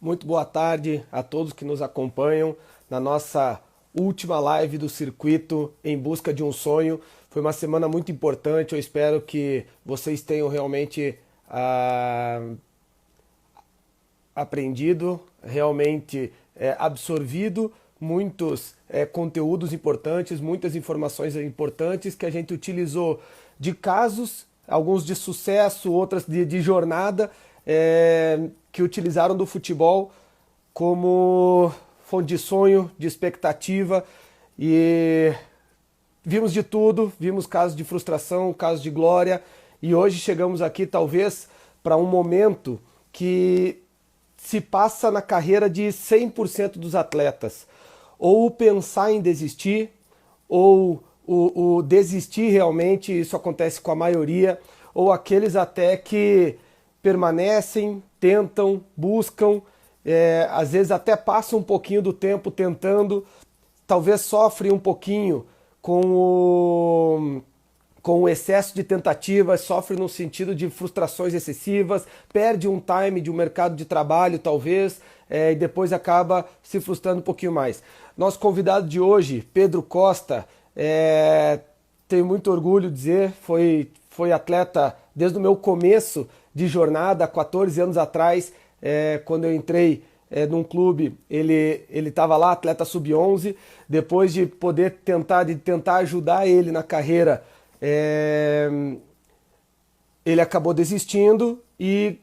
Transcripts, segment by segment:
Muito boa tarde a todos que nos acompanham na nossa última live do circuito Em Busca de um Sonho. Foi uma semana muito importante, eu espero que vocês tenham realmente aprendido, realmente absorvido muitos conteúdos importantes, muitas informações importantes que a gente utilizou de casos, alguns de sucesso, outras de jornada, que utilizaram do futebol como fonte de sonho, de expectativa, e vimos de tudo, vimos casos de frustração, casos de glória, e hoje chegamos aqui talvez para um momento que se passa na carreira de 100% dos atletas. Ou pensar em desistir, ou o desistir realmente, isso acontece com a maioria, ou aqueles até que permanecem, tentam, buscam, às vezes até passam um pouquinho do tempo tentando, talvez sofrem um pouquinho com o excesso de tentativas, sofre no sentido de frustrações excessivas, perde um time de um mercado de trabalho talvez, e depois acaba se frustrando um pouquinho mais. Nosso convidado de hoje, Pedro Costa, tenho muito orgulho de dizer, foi atleta desde o meu começo de jornada, há 14 anos atrás, quando eu entrei num clube, ele estava lá, atleta sub-11, depois de poder tentar ajudar ele na carreira, ele acabou desistindo e,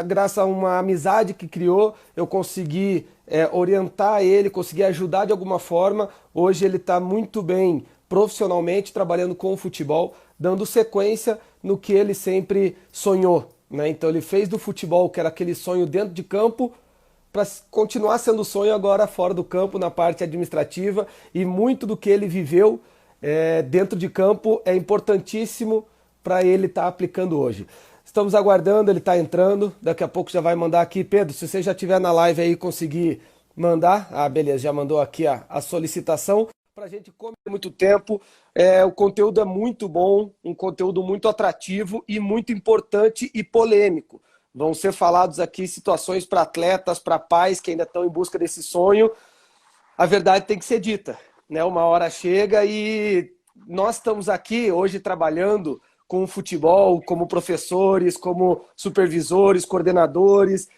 graças a uma amizade que criou, eu consegui orientar ele, consegui ajudar de alguma forma. Hoje ele está muito bem profissionalmente, trabalhando com o futebol, dando sequência no que ele sempre sonhou, né? Então ele fez do futebol, que era aquele sonho dentro de campo, para continuar sendo sonho agora fora do campo, na parte administrativa, e muito do que ele viveu dentro de campo é importantíssimo para ele estar aplicando hoje. Estamos aguardando, ele está entrando, daqui a pouco já vai mandar aqui. Pedro, se você já estiver na live aí e conseguir mandar, beleza, já mandou aqui a solicitação. Para a gente comer muito tempo, o conteúdo é muito bom, um conteúdo muito atrativo e muito importante e polêmico. Vão ser falados aqui situações para atletas, para pais que ainda estão em busca desse sonho. A verdade tem que ser dita, né? Uma hora chega e nós estamos aqui hoje trabalhando com o futebol, como professores, como supervisores, coordenadores,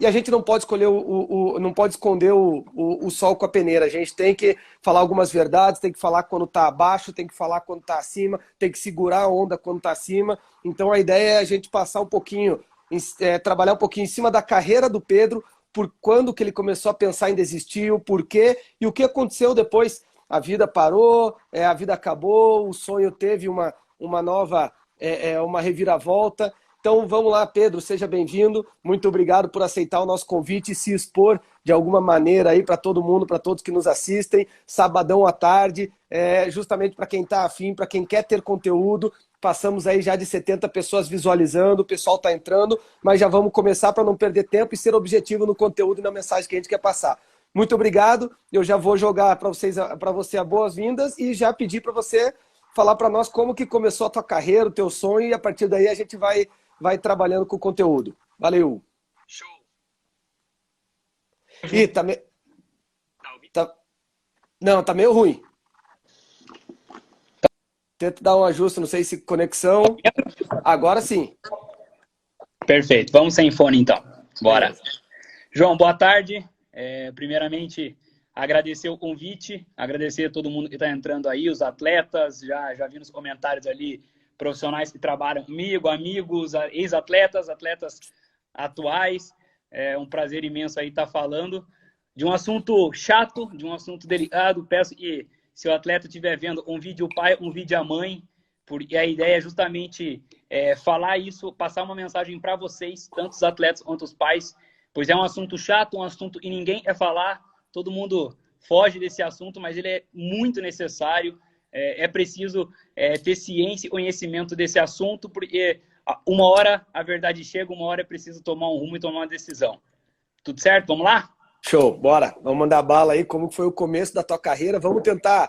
e a gente não pode escolher não pode esconder o sol com a peneira. A gente tem que falar algumas verdades, tem que falar quando está abaixo, tem que falar quando está acima, tem que segurar a onda quando está acima. Então a ideia é a gente passar um pouquinho, trabalhar um pouquinho em cima da carreira do Pedro, por quando que ele começou a pensar em desistir, o porquê e o que aconteceu depois. A vida parou, a vida acabou, o sonho teve uma nova, uma reviravolta. Então vamos lá, Pedro, seja bem-vindo. Muito obrigado por aceitar o nosso convite e se expor de alguma maneira aí para todo mundo, para todos que nos assistem, sabadão à tarde, justamente para quem está afim, para quem quer ter conteúdo. Passamos aí já de 70 pessoas visualizando, o pessoal está entrando, mas já vamos começar para não perder tempo e ser objetivo no conteúdo e na mensagem que a gente quer passar. Muito obrigado, eu já vou jogar para você as boas-vindas e já pedir para você falar para nós como que começou a tua carreira, o teu sonho, e a partir daí a gente vai trabalhando com o conteúdo. Valeu! Show! Ih, tá meio... Não, tá meio ruim. Tenta dar um ajuste, não sei se conexão. Agora sim. Perfeito, vamos sem fone então. Bora. João, boa tarde. Primeiramente, agradecer o convite, agradecer a todo mundo que está entrando aí, os atletas, já vi nos comentários ali, profissionais que trabalham comigo, amigos, ex-atletas, atletas atuais. É um prazer imenso aí estar falando de um assunto chato, de um assunto delicado. Peço que, se o atleta estiver vendo, um vídeo o pai, um vídeo a mãe, porque a ideia é justamente falar isso, passar uma mensagem para vocês, tanto os atletas quanto os pais, pois é um assunto chato, um assunto que ninguém quer falar, todo mundo foge desse assunto, mas ele é muito necessário. É preciso ter ciência e conhecimento desse assunto, porque uma hora a verdade chega, uma hora é preciso tomar um rumo e tomar uma decisão. Tudo certo? Vamos lá? Show, bora. Vamos mandar bala aí, como foi o começo da tua carreira. Vamos tentar,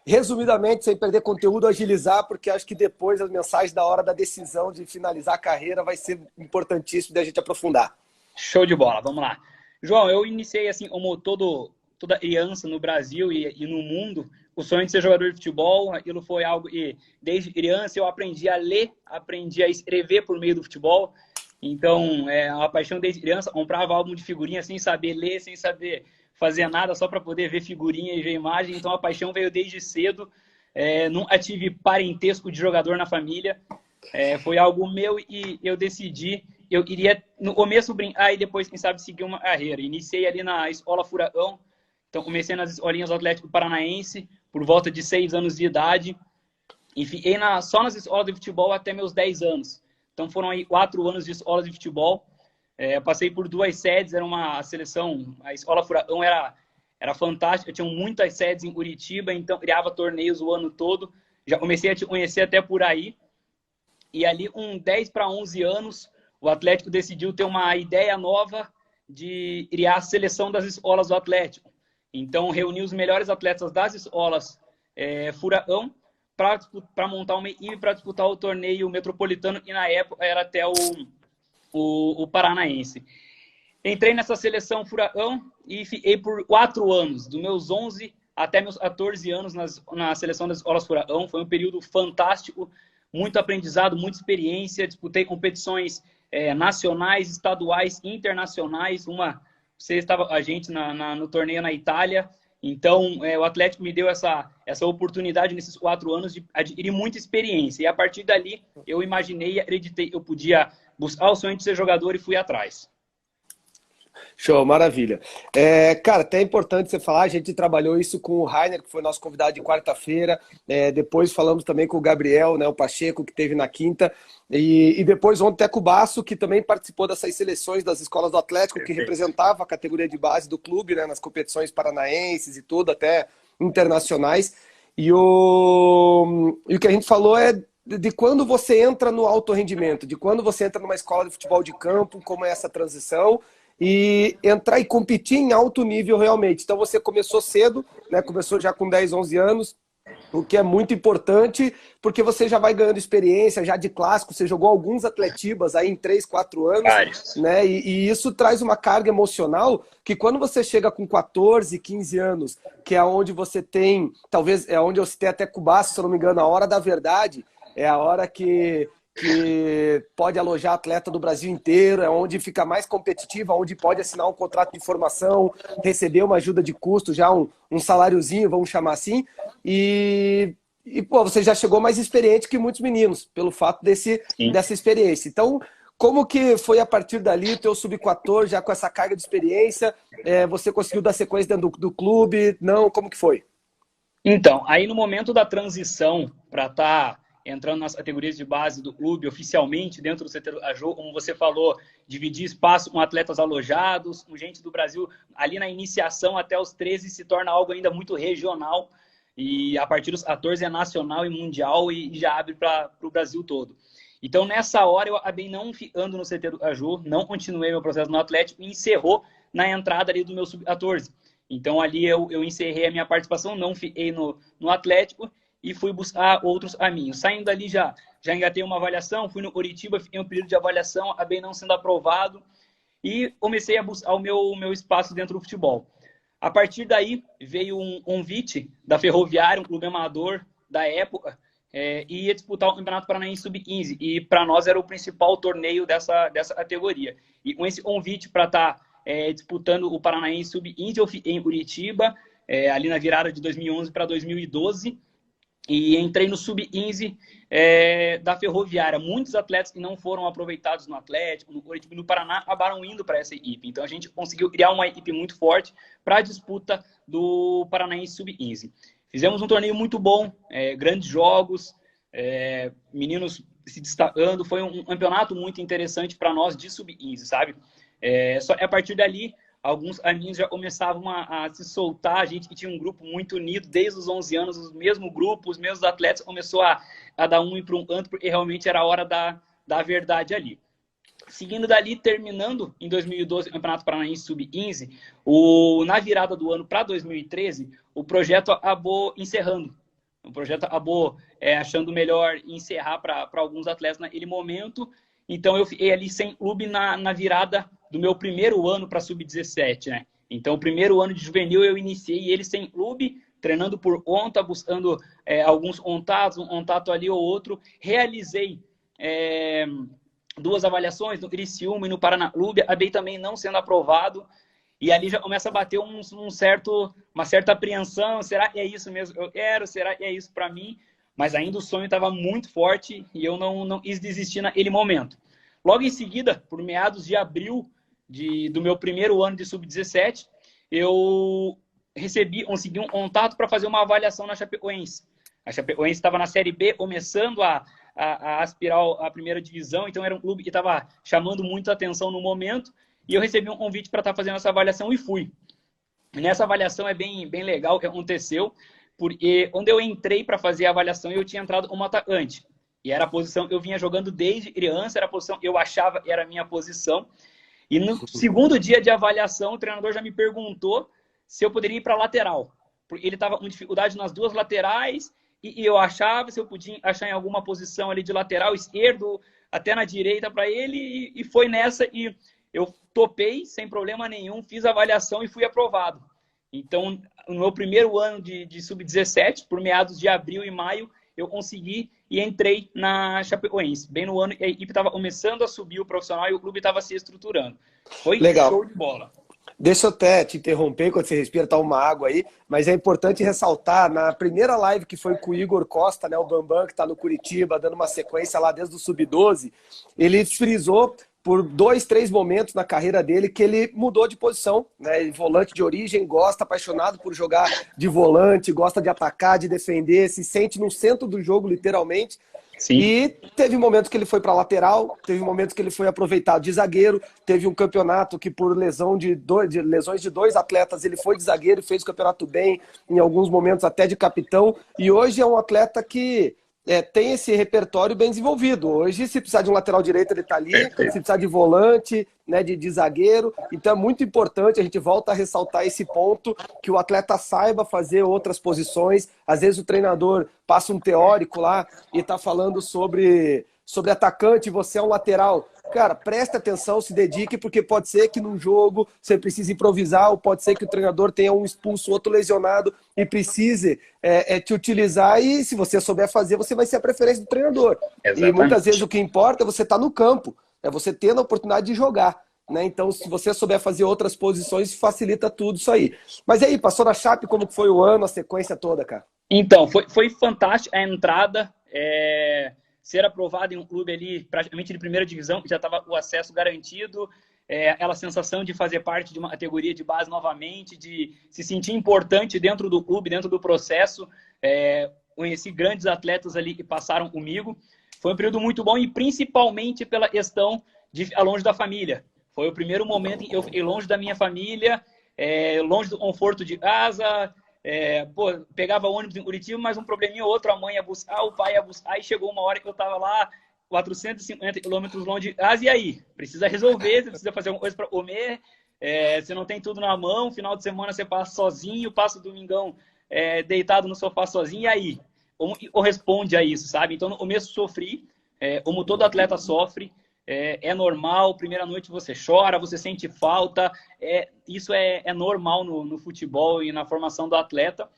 resumidamente, sem perder conteúdo, agilizar, porque acho que depois as mensagens da hora da decisão de finalizar a carreira vai ser importantíssimo da gente aprofundar. Show de bola, vamos lá. João, eu iniciei assim, como toda criança no Brasil e no mundo, o sonho de ser jogador de futebol. Aquilo foi algo e desde criança eu aprendi a ler, aprendi a escrever por meio do futebol. Então, é uma paixão desde criança. Comprava álbum de figurinha sem saber ler, sem saber fazer nada, só para poder ver figurinha e ver imagem. Então, a paixão veio desde cedo. Nunca tive parentesco de jogador na família. Foi algo meu e eu decidi. Eu queria, no começo, brincar e depois, quem sabe, seguir uma carreira. Iniciei ali na Escola Furacão. Então, comecei nas escolinhas do Atlético Paranaense, por volta de 6 anos de idade. E fiquei só nas escolas de futebol até meus 10 anos. Então, foram aí 4 anos de escola de futebol. Passei por 2 sedes, era uma seleção. A Escola Furacão era fantástica, tinham muitas sedes em Curitiba, então criava torneios o ano todo. Já comecei a te conhecer até por aí. E ali, com 10 para 11 anos, o Atlético decidiu ter uma ideia nova de criar a seleção das escolas do Atlético. Então, reuniu os melhores atletas das escolas Furacão para montar uma equipe para disputar o torneio metropolitano, e na época era até o Paranaense. Entrei nessa seleção Furacão e fiquei por 4 anos, dos meus 11 até meus 14 anos na seleção das escolas Furacão. Foi um período fantástico, muito aprendizado, muita experiência. Disputei competições nacionais, estaduais, internacionais. Você estava com a gente no torneio na Itália. Então, o Atlético me deu essa oportunidade nesses 4 anos de adquirir muita experiência. E a partir dali, eu imaginei e acreditei que eu podia buscar o sonho de ser jogador e fui atrás. Show, maravilha. Cara, até é importante você falar, a gente trabalhou isso com o Rainer, que foi nosso convidado de quarta-feira, depois falamos também com o Gabriel, né, o Pacheco, que teve na quinta, e depois ontem até com o Basso, que também participou dessas seleções das escolas do Atlético, que representava a categoria de base do clube, né, nas competições paranaenses e tudo, até internacionais. E o que a gente falou de quando você entra no alto rendimento, de quando você entra numa escola de futebol de campo, como é essa transição, e entrar e competir em alto nível realmente. Então você começou cedo, né? Começou já com 10, 11 anos, o que é muito importante, porque você já vai ganhando experiência, já de clássico, você jogou alguns atletibas aí em 3, 4 anos, né? E isso traz uma carga emocional que quando você chega com 14, 15 anos, que é onde você tem, talvez é onde eu citei até Cubaço, se eu não me engano, a hora da verdade, é a hora que pode alojar atleta do Brasil inteiro, é onde fica mais competitiva, onde pode assinar um contrato de formação, receber uma ajuda de custo, já um saláriozinho, vamos chamar assim, e pô, você já chegou mais experiente que muitos meninos, pelo fato dessa experiência. Então, como que foi a partir dali o teu sub-14, já com essa carga de experiência, você conseguiu dar sequência dentro do clube? Não, como que foi? Então, aí no momento da transição para estar entrando nas categorias de base do clube, oficialmente, dentro do CT Ajô, como você falou, dividir espaço com atletas alojados, com gente do Brasil, ali na iniciação até os 13 se torna algo ainda muito regional, e a partir dos 14 é nacional e mundial e já abre para o Brasil todo. Então, nessa hora, eu acabei não ficando no CT do Ajô, não continuei meu processo no Atlético e encerrou na entrada ali do meu sub-14. Então, ali eu encerrei a minha participação, não fiquei no Atlético, e fui buscar outros caminhos. Saindo dali já engatei uma avaliação, fui no Curitiba, fiquei um período de avaliação, acabei não sendo aprovado e comecei a buscar o meu espaço dentro do futebol. A partir daí veio um convite da Ferroviária, um clube amador da época, e ia disputar o Campeonato Paranaense Sub-15, e para nós era o principal torneio dessa categoria. E com esse convite para estar disputando o Paranaense Sub-15, eu fiquei em Curitiba, ali na virada de 2011 para 2012, e entrei no Sub-15 da Ferroviária. Muitos atletas que não foram aproveitados no Atlético, no Curitiba e no Paraná acabaram indo para essa equipe. Então a gente conseguiu criar uma equipe muito forte para a disputa do Paranaense Sub-15. Fizemos um torneio muito bom, grandes jogos, meninos se destacando. Foi um campeonato muito interessante para nós de Sub-15, sabe? Só a partir dali, alguns amigos já começavam a se soltar. A gente que tinha um grupo muito unido desde os 11 anos, os mesmos grupos, os mesmos atletas, começou a dar um ir para um canto, porque realmente era a hora da verdade ali. Seguindo dali, terminando em 2012 o Campeonato Paranaense Sub-15, na virada do ano para 2013, o projeto acabou encerrando. O projeto acabou achando melhor encerrar para alguns atletas naquele momento. Então eu fiquei ali sem clube na virada do meu primeiro ano para sub-17, né? Então, o primeiro ano de juvenil eu iniciei ele sem clube, treinando por conta, buscando alguns contatos, um contato ali ou outro. Realizei 2 avaliações no Criciúma e no Paraná Clube, acabei também não sendo aprovado. E ali já começa a bater uma certa apreensão. Será que é isso mesmo que eu quero? Será que é isso para mim? Mas ainda o sonho estava muito forte e eu não quis desistir naquele momento. Logo em seguida, por meados de abril do meu primeiro ano de sub-17, eu consegui um contato para fazer uma avaliação na Chapecoense. A Chapecoense estava na Série B, começando a aspirar à primeira divisão, então era um clube que estava chamando muita atenção no momento, e eu recebi um convite para estar fazendo essa avaliação e fui. E nessa avaliação é bem legal o que aconteceu, porque quando eu entrei para fazer a avaliação, eu tinha entrado como atacante. E era a posição que eu vinha jogando desde criança, era a posição que eu achava que era a minha posição. E no segundo dia de avaliação, o treinador já me perguntou se eu poderia ir para a lateral. Porque ele estava com dificuldade nas 2 laterais e eu achava se eu podia achar em alguma posição ali de lateral esquerdo, até na direita para ele, e foi nessa e eu topei sem problema nenhum, fiz a avaliação e fui aprovado. Então, no meu primeiro ano de sub-17, por meados de abril e maio, eu consegui e entrei na Chapecoense, bem no ano que a equipe estava começando a subir o profissional e o clube estava se estruturando. Foi Legal. Show de bola. Deixa eu até te interromper quando você respira, tá uma água aí, mas é importante ressaltar, na primeira live que foi com o Igor Costa, né, o Bambam, que está no Curitiba, dando uma sequência lá desde o Sub-12, ele frisou por 2, 3 momentos na carreira dele que ele mudou de posição, né? Volante de origem, gosta, apaixonado por jogar de volante, gosta de atacar, de defender, se sente no centro do jogo, literalmente. Sim. E teve momentos que ele foi para lateral, teve momentos que ele foi aproveitado de zagueiro, teve um campeonato que por lesões de 2 atletas ele foi de zagueiro e fez o campeonato bem, em alguns momentos até de capitão, e hoje é um atleta que tem esse repertório bem desenvolvido. Hoje, se precisar de um lateral direito, ele está ali. Perfeito. Se precisar de volante, né, de zagueiro. Então é muito importante, a gente volta a ressaltar esse ponto, que o atleta saiba fazer outras posições. Às vezes o treinador passa um teórico lá e está falando sobre atacante, você é um lateral. Cara, preste atenção, se dedique, porque pode ser que num jogo você precise improvisar, ou pode ser que o treinador tenha um expulso, outro lesionado e precise te utilizar, e se você souber fazer, você vai ser a preferência do treinador. Exatamente. E muitas vezes o que importa é você estar no campo, é você tendo a oportunidade de jogar. Né? Então, se você souber fazer outras posições, facilita tudo isso aí. Mas aí, passou na Chape, como foi o ano, a sequência toda, cara? Então, foi fantástica a entrada, ser aprovado em um clube ali praticamente de primeira divisão, que já estava o acesso garantido, aquela sensação de fazer parte de uma categoria de base novamente, de se sentir importante dentro do clube, dentro do processo. Conheci grandes atletas ali que passaram comigo. Foi um período muito bom e principalmente pela questão de ficar longe da família. Foi o primeiro momento em que eu fiquei longe da minha família, longe do conforto de casa. Pegava ônibus em Curitiba, mas um probleminha ou outro, a mãe ia buscar, o pai ia buscar, e chegou uma hora que eu estava lá, 450 quilômetros longe de casa, e aí? Precisa resolver, você precisa fazer alguma coisa para comer, você não tem tudo na mão, final de semana você passa sozinho, passa o domingão deitado no sofá sozinho, e aí? Como corresponde a isso, sabe? Então, no começo sofri, como todo atleta sofre, é normal, primeira noite você chora, você sente falta, isso é normal no futebol e na formação do atleta,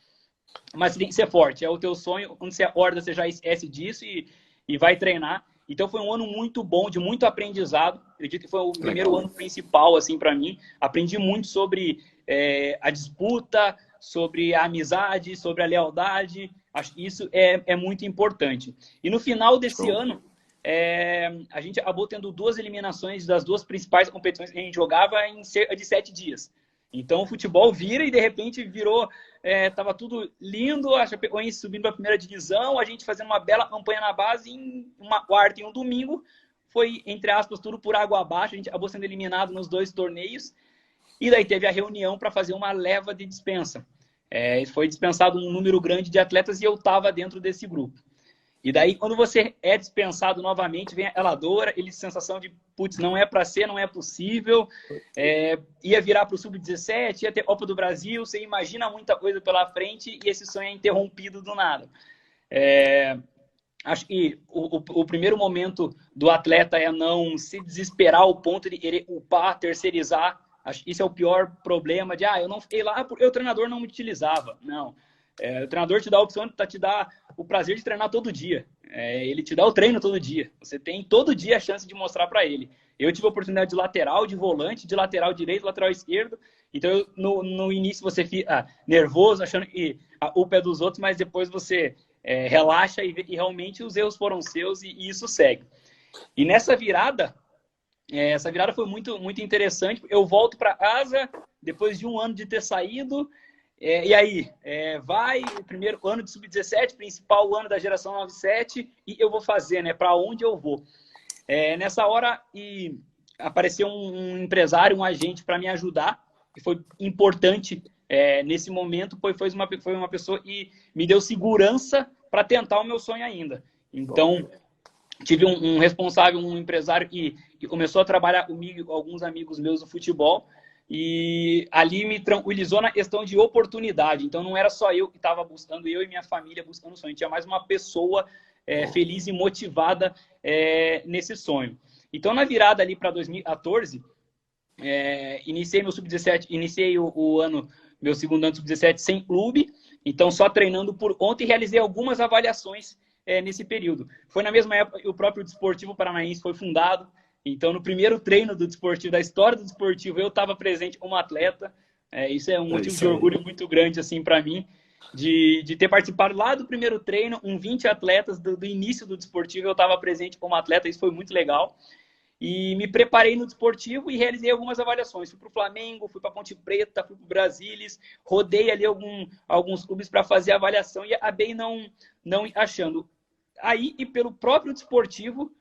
mas você tem que ser forte, é o teu sonho, quando você acorda você já esquece disso e vai treinar. Então foi um ano muito bom, de muito aprendizado, acredito que foi o primeiro ano principal assim para mim, aprendi muito sobre a disputa, sobre a amizade, sobre a lealdade, acho que isso é muito importante. E no final desse ano, a gente acabou tendo 2 eliminações das 2 principais competições que a gente jogava em cerca de 7 dias. Então o futebol vira e de repente virou, tava tudo lindo, a Chapecoense subindo para a primeira divisão, a gente fazendo uma bela campanha na base, em uma quarta e um domingo, foi, entre aspas, tudo por água abaixo, a gente acabou sendo eliminado nos 2 torneios, e daí teve a reunião para fazer uma leva de dispensa. Foi dispensado um número grande de atletas e eu estava dentro desse grupo. E daí, quando você é dispensado novamente, vem aquela dor, aquela sensação de, putz, não é para ser, não é possível. Ia virar para o Sub-17, ia ter Copa do Brasil, você imagina muita coisa pela frente e esse sonho é interrompido do nada. acho que o primeiro momento do atleta é não se desesperar ao ponto de querer upar, terceirizar. Acho que isso é o pior problema de, eu não fiquei lá porque o treinador não me utilizava. Não. O treinador te dá a opção de te dar o prazer de treinar todo dia. Ele te dá o treino todo dia. Você tem todo dia a chance de mostrar para ele. Eu tive a oportunidade de lateral, de volante, de lateral direito, lateral esquerdo. Então, no início você fica nervoso, achando que a culpa é dos outros, mas depois você relaxa e realmente os erros foram seus e isso segue. E nessa virada, essa virada foi muito, muito interessante. Eu volto para casa, depois de um ano de ter saído, e aí, vai o primeiro ano de Sub-17, principal ano da geração 97, e eu vou fazer, né? Para onde eu vou? Nessa hora, apareceu um empresário, um agente para me ajudar, que foi importante nesse momento, foi uma pessoa que me deu segurança para tentar o meu sonho ainda. Então, tive um responsável, um empresário que começou a trabalhar comigo, alguns amigos meus do futebol, e ali me tranquilizou na questão de oportunidade. Então, não era só eu que estava buscando, eu e minha família buscando o sonho. Tinha mais uma pessoa feliz e motivada nesse sonho. Então, na virada ali para 2014, iniciei meu Sub-17, iniciei o ano, meu segundo ano Sub-17 sem clube, então só treinando por ontem, realizei algumas avaliações nesse período. Foi na mesma época que o próprio Desportivo Paranaense foi fundado. Então, no primeiro treino do Desportivo, da história do Desportivo, eu estava presente como atleta. Isso é um motivo de orgulho muito grande assim para mim, de ter participado lá do primeiro treino, 20 atletas do início do Desportivo, eu estava presente como atleta, isso foi muito legal. E me preparei no Desportivo e realizei algumas avaliações. Fui para o Flamengo, fui para Ponte Preta, fui para o Brasilis, rodei ali alguns clubes para fazer a avaliação e acabei não achando. Aí, e pelo próprio Desportivo,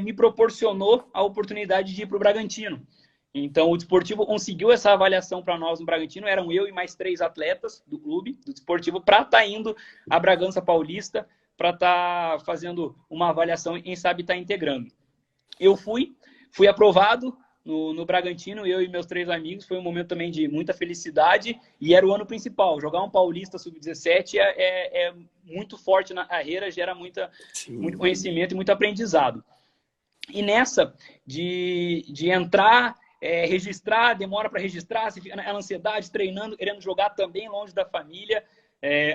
me proporcionou a oportunidade de ir para o Bragantino. Então, o Desportivo conseguiu essa avaliação para nós no Bragantino. Eram eu e mais 3 atletas do clube, do Desportivo, para estar indo a Bragança Paulista, para estar fazendo uma avaliação e, quem sabe, estar integrando. Eu fui aprovado no Bragantino, eu e meus 3 amigos. Foi um momento também de muita felicidade e era o ano principal. Jogar um Paulista Sub-17 é muito forte na carreira, gera muito conhecimento e muito aprendizado. E nessa de entrar, registrar, demora para registrar, você fica naquela ansiedade, treinando, querendo jogar também longe da família.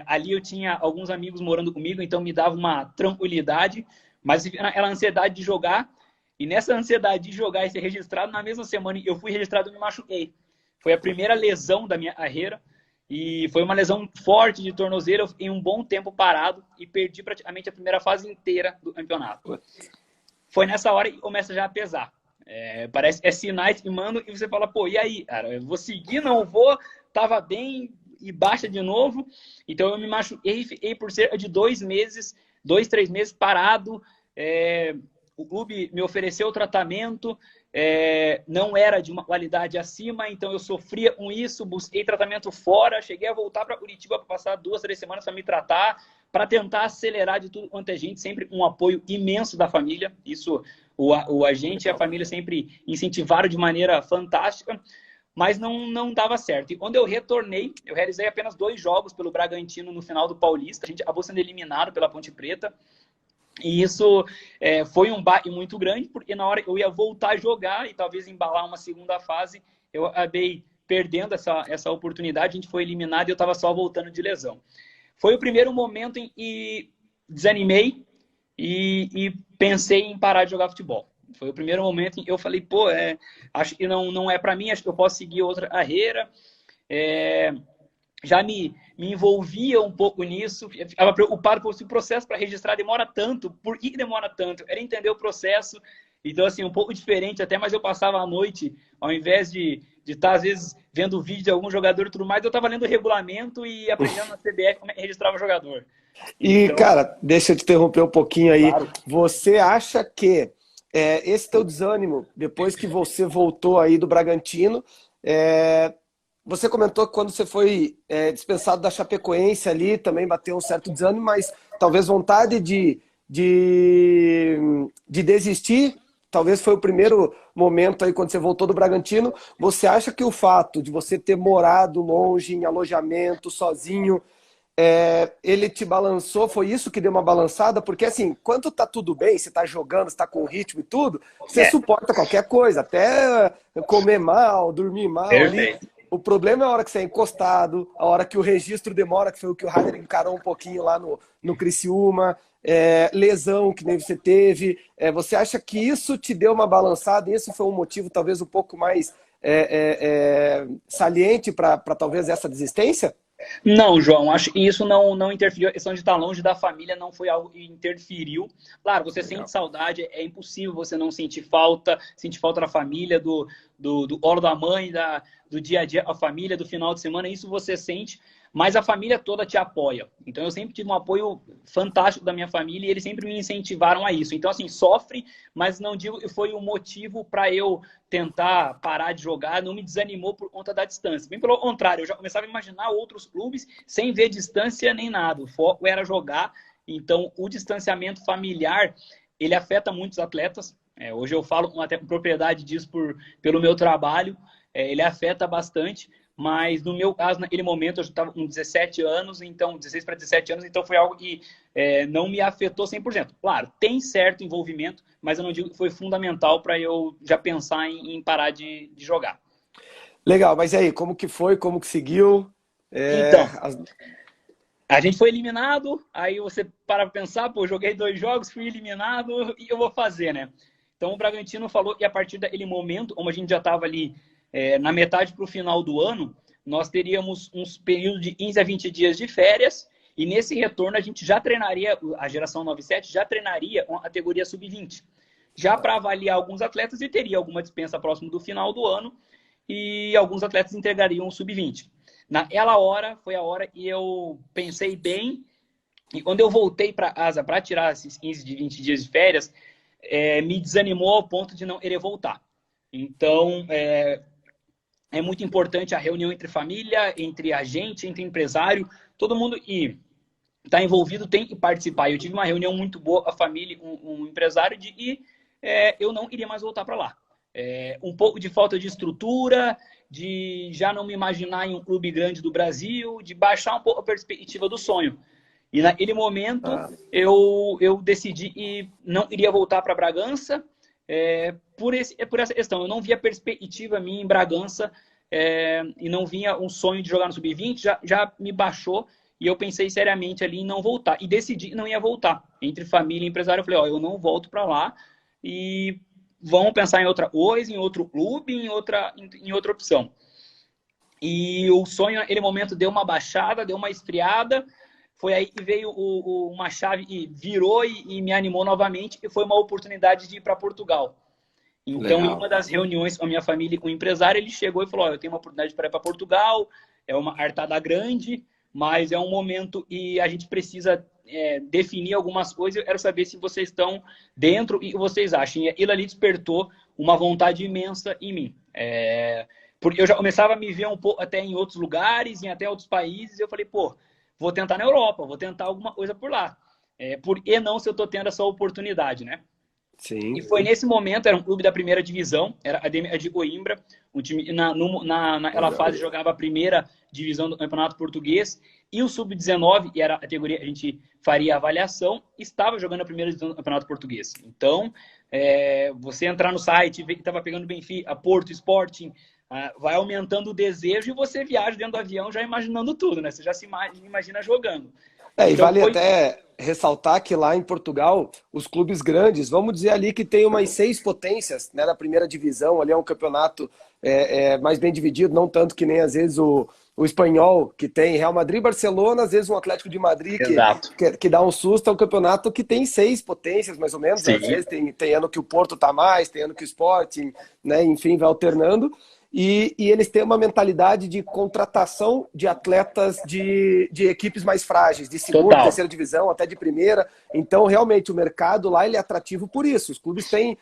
Ali eu tinha alguns amigos morando comigo, então me dava uma tranquilidade, mas fica naquela ansiedade de jogar. E nessa ansiedade de jogar e ser registrado, na mesma semana eu fui registrado e me machuquei. Foi a primeira lesão da minha carreira e foi uma lesão forte de tornozelo. Eu fiquei um bom tempo parado e perdi praticamente a primeira fase inteira do campeonato. Foi nessa hora que começa já a pesar. Parece que sinais que mandam e você fala, pô, e aí, cara? Eu vou seguir, não vou? Tava bem e baixa de novo. Então eu me machuquei e fiquei por cerca de 2 meses, 2, 3 meses parado. O clube me ofereceu o tratamento, não era de uma qualidade acima, então eu sofria com isso, busquei tratamento fora, cheguei a voltar para Curitiba para passar 2, 3 semanas para me tratar, para tentar acelerar de tudo quanto é gente, sempre um apoio imenso da família. Isso, o agente e a família sempre incentivaram de maneira fantástica, mas não dava certo. E quando eu retornei, eu realizei apenas 2 jogos pelo Bragantino no final do Paulista, a gente acabou sendo eliminado pela Ponte Preta. E isso foi um baque muito grande, porque na hora que eu ia voltar a jogar e talvez embalar uma segunda fase, eu acabei perdendo essa oportunidade, a gente foi eliminado e eu estava só voltando de lesão. Foi o primeiro momento em que desanimei e pensei em parar de jogar futebol. Foi o primeiro momento em que eu falei, pô, acho que não é para mim, acho que eu posso seguir outra carreira. Já me envolvia um pouco nisso, ficava preocupado por se o processo para registrar demora tanto, por que demora tanto? Era entender o processo, então assim, um pouco diferente até, mas eu passava a noite, ao invés de estar às vezes vendo vídeo de algum jogador e tudo mais, eu estava lendo o regulamento e aprendendo na CBF como é que registrava o jogador. E, então, cara, deixa eu te interromper um pouquinho aí. Claro. Você acha que esse teu desânimo, depois que você voltou aí do Bragantino, você comentou que quando você foi dispensado da Chapecoense ali, também bateu um certo desânimo, mas talvez vontade de desistir, talvez foi o primeiro momento aí quando você voltou do Bragantino. Você acha que o fato de você ter morado longe, em alojamento, sozinho, Ele te balançou, foi isso que deu uma balançada? Porque assim, quando tá tudo bem, você tá jogando, você tá com ritmo e tudo, você É, suporta qualquer coisa, até comer mal, dormir mal ali. perfeito. O problema é a hora que você é encostado, a hora que o registro demora, que foi o que o Rainer encarou um pouquinho lá no Criciúma, lesão que nem você teve. Você acha que isso te deu uma balançada e esse foi um motivo talvez um pouco mais saliente para talvez essa desistência? Não, João, acho que isso não interferiu. A questão de estar longe da família não foi algo que interferiu. Claro, você sente Legal. saudade, é impossível você não sentir falta da família, do óleo da mãe, do dia a dia, a família, do final de semana, isso você sente, mas a família toda te apoia. Então eu sempre tive um apoio fantástico da minha família e eles sempre me incentivaram a isso. Então, assim, sofre, mas não digo que foi o motivo para eu tentar parar de jogar, não me desanimou por conta da distância. Bem pelo contrário, eu já começava a imaginar outros clubes sem ver distância nem nada. O foco era jogar. Então, o distanciamento familiar, ele afeta muitos atletas. Hoje eu falo com propriedade disso pelo meu trabalho. Ele afeta bastante. Mas no meu caso, naquele momento, eu estava com 17 anos, então 16 para 17 anos, então foi algo que não me afetou 100%. Claro, tem certo envolvimento, mas eu não digo que foi fundamental para eu já pensar em parar de jogar. Legal, mas e aí, como que foi? Como que seguiu? É, Então, as- a gente foi eliminado, aí você para pensar, pô, joguei 2 jogos, fui eliminado, e eu vou fazer, né? Então o Bragantino falou que a partir daquele momento, como a gente já estava ali na metade para o final do ano, nós teríamos uns períodos de 15 a 20 dias de férias, e nesse retorno a gente já treinaria, a geração 97 já treinaria a categoria sub-20, já para avaliar alguns atletas e teria alguma dispensa próximo do final do ano, e alguns atletas entregariam o sub-20. Naquela hora, foi a hora que eu pensei bem, e quando eu voltei para casa para tirar esses 15 de 20 dias de férias, me desanimou ao ponto de não querer voltar. Então, é muito importante a reunião entre família, entre agente, entre empresário, todo mundo que está envolvido tem que participar. Eu tive uma reunião muito boa com a família, um empresário, e eu não iria mais voltar para lá. Um pouco de falta de estrutura, de já não me imaginar em um clube grande do Brasil, de baixar um pouco a perspectiva do sonho. E naquele momento ah, eu decidi e não iria voltar para Bragança por essa questão. Eu não via perspectiva minha em Bragança e não vinha um sonho de jogar no Sub-20, já me baixou e eu pensei seriamente ali em não voltar. E decidi que não ia voltar. Entre família e empresário, eu falei, ó, eu não volto para lá e vamos pensar em outra coisa, em outro clube, em outra opção. E o sonho, naquele momento, deu uma baixada, deu uma esfriada. Foi aí que veio uma chave e virou e me animou novamente. E foi uma oportunidade de ir para Portugal. Então, em legal. uma das reuniões com a minha família e com o empresário, ele chegou e falou: eu tenho uma oportunidade para ir para Portugal, é uma artada grande, mas é um momento e a gente precisa definir algumas coisas. Eu quero saber se vocês estão dentro e o que vocês acham. E aquilo ali despertou uma vontade imensa em mim. Porque eu já começava a me ver um pouco até em outros lugares, em até outros países, e eu falei, pô, vou tentar na Europa, vou tentar alguma coisa por lá. Por que não se eu estou tendo essa oportunidade, né? E Sim, foi nesse momento, era um clube da primeira divisão, era a Academia de Coimbra, um time naquela legal. fase jogava a primeira divisão do Campeonato Português, e o Sub-19, que era a categoria que a gente faria a avaliação, estava jogando a primeira divisão do Campeonato Português. Então, você entrar no site, ver que estava pegando Benfica, Porto, Sporting, vai aumentando o desejo e você viaja dentro do avião já imaginando tudo, né? Você já se imagina jogando. E Então, vale foi até ressaltar que lá em Portugal, os clubes grandes, vamos dizer ali que tem umas 6 potências, né, na primeira divisão, ali é um campeonato mais bem dividido, não tanto que nem às vezes o espanhol, que tem Real Madrid e Barcelona, às vezes um Atlético de Madrid exato. que dá um susto, é um campeonato que tem 6 potências, mais ou menos, às Sim, vezes tem ano que o Porto tá mais, tem ano que o Sporting, né, enfim, vai alternando. E eles têm uma mentalidade de contratação de atletas de equipes mais frágeis, de segunda, total. terceira divisão, até de primeira. Então, realmente, o mercado lá ele é atrativo por isso. Os clubes têm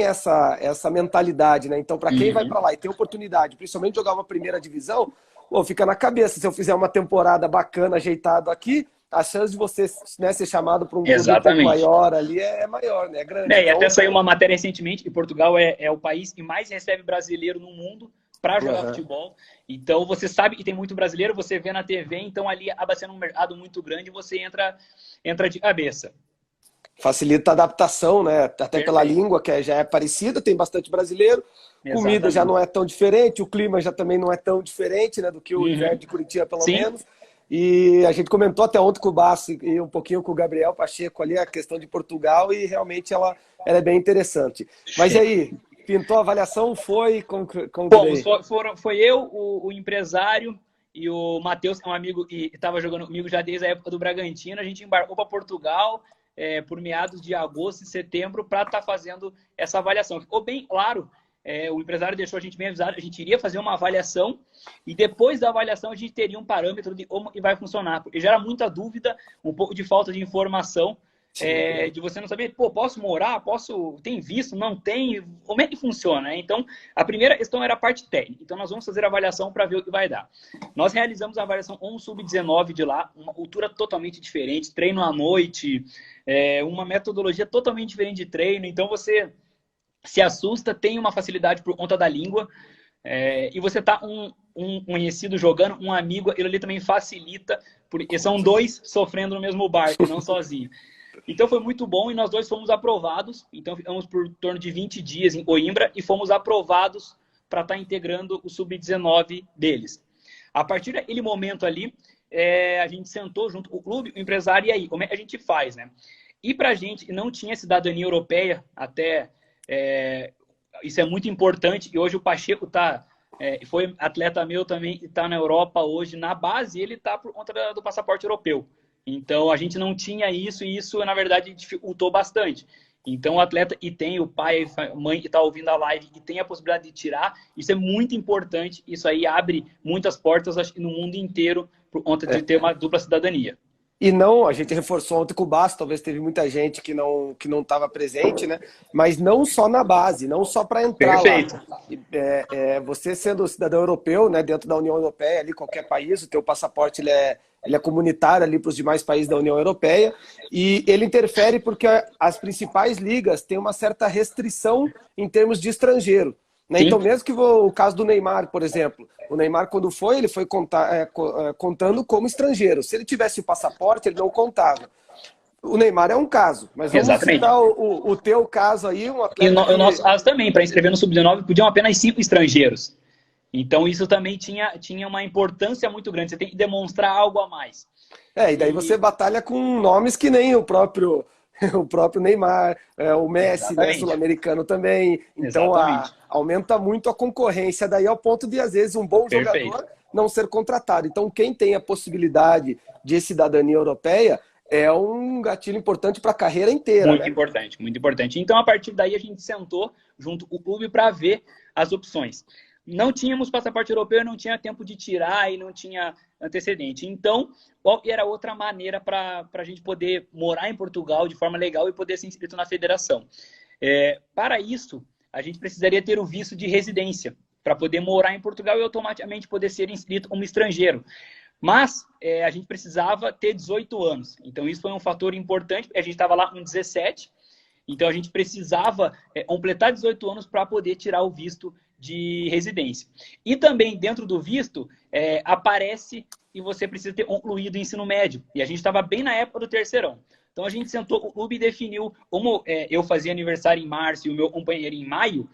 essa mentalidade, né? Então, para quem vai Uhum. para lá e tem oportunidade, principalmente jogar uma primeira divisão, pô, fica na cabeça. Se eu fizer uma temporada bacana, ajeitado aqui, a chance de você, né, ser chamado para um clube um pouco Exatamente. maior ali é maior, né? É grande. E até Então, saiu uma matéria recentemente que Portugal é o país que mais recebe brasileiro no mundo, para jogar Uhum. futebol. Então você sabe que tem muito brasileiro, você vê na TV, então ali acaba sendo um mercado muito grande e você entra de cabeça. Facilita a adaptação, né? Até pela Perfeito. língua, que já é parecida, tem bastante brasileiro. Comida já não Exatamente. é tão diferente, o clima já também não é tão diferente, né, do que o inverno Uhum. de Curitiba, pelo Sim. menos. E a gente comentou até ontem com o Bassi e um pouquinho com o Gabriel Pacheco ali a questão de Portugal e realmente ela é bem interessante. Mas e aí, pintou a avaliação? Foi? Como que Fomos, daí? foi eu, o empresário e o Matheus, que é um amigo e estava jogando comigo já desde a época do Bragantino. A gente embarcou para Portugal por meados de agosto e setembro para estar fazendo essa avaliação. Ficou bem claro, o empresário deixou a gente bem avisado, a gente iria fazer uma avaliação e depois da avaliação a gente teria um parâmetro de como vai funcionar, porque gera muita dúvida, um pouco de falta de informação. De você não saber, pô, posso morar? Tem visto? Não tem? Como é que funciona? Né? Então, a primeira questão era a parte técnica. Então, nós vamos fazer a avaliação para ver o que vai dar. Nós realizamos a avaliação com um sub-19 de lá, uma cultura totalmente diferente, treino à noite, uma metodologia totalmente diferente de treino. Então, você se assusta, tem uma facilidade por conta da língua, e você tá um conhecido jogando, um amigo, aquilo ali também facilita, porque são dois sofrendo no mesmo barco, não sozinho. Então foi muito bom e nós dois fomos aprovados. Então ficamos por torno de 20 dias em Coimbra e fomos aprovados para estar integrando o sub-19 deles. A partir daquele momento ali, a gente sentou junto com o clube, o empresário, e aí, como é que a gente faz, né? E para a gente não tinha cidadania europeia, isso é muito importante, e hoje o Pacheco foi atleta meu também, e está na Europa hoje, na base, ele está por conta do passaporte europeu. Então, a gente não tinha isso, e isso, na verdade, dificultou bastante. Então, o atleta, e tem o pai, a mãe que está ouvindo a live, e tem a possibilidade de tirar, isso é muito importante, isso aí abre muitas portas, acho que no mundo inteiro, por conta de ter uma dupla cidadania. E não, a gente reforçou ontem com o Bastos, talvez teve muita gente que não estava presente, né? Mas não só na base, não só para entrar Perfeito. lá. Você sendo cidadão europeu, né, dentro da União Europeia, ali qualquer país, o teu passaporte ele é comunitário ali para os demais países da União Europeia e ele interfere porque as principais ligas têm uma certa restrição em termos de estrangeiro. Né? Então, Sim. mesmo que o caso do Neymar, por exemplo, o Neymar, quando foi, ele foi contando como estrangeiro. Se ele tivesse o passaporte, ele não contava. O Neymar é um caso, mas vamos Exatamente. citar o teu caso aí, um E atleta o que... nosso caso também, para inscrever no Sub-19, podiam apenas 5 estrangeiros. Então, isso também tinha uma importância muito grande. Você tem que demonstrar algo a mais. E daí você batalha com nomes que nem o próprio Neymar, o Messi, né, Exatamente. sul-americano também. Então Exatamente. aumenta muito a concorrência, daí ao ponto de, às vezes, um bom Perfeito. jogador não ser contratado. Então, quem tem a possibilidade de cidadania europeia é um gatilho importante para a carreira inteira. Muito né? importante, muito importante. Então, a partir daí, a gente sentou junto com o clube para ver as opções. Não tínhamos passaporte europeu, não tinha tempo de tirar e não tinha antecedente. Então, qual era outra maneira para a gente poder morar em Portugal de forma legal e poder ser inscrito na federação? Para isso, a gente precisaria ter o visto de residência para poder morar em Portugal e automaticamente poder ser inscrito como estrangeiro. Mas a gente precisava ter 18 anos. Então, isso foi um fator importante, porque a gente estava lá com 17. Então, a gente precisava completar 18 anos para poder tirar o visto de residência. E também, dentro do visto, aparece que você precisa ter concluído o ensino médio. E a gente estava bem na época do terceirão. Então, a gente sentou com o clube e definiu, como eu fazia aniversário em março e o meu companheiro em maio,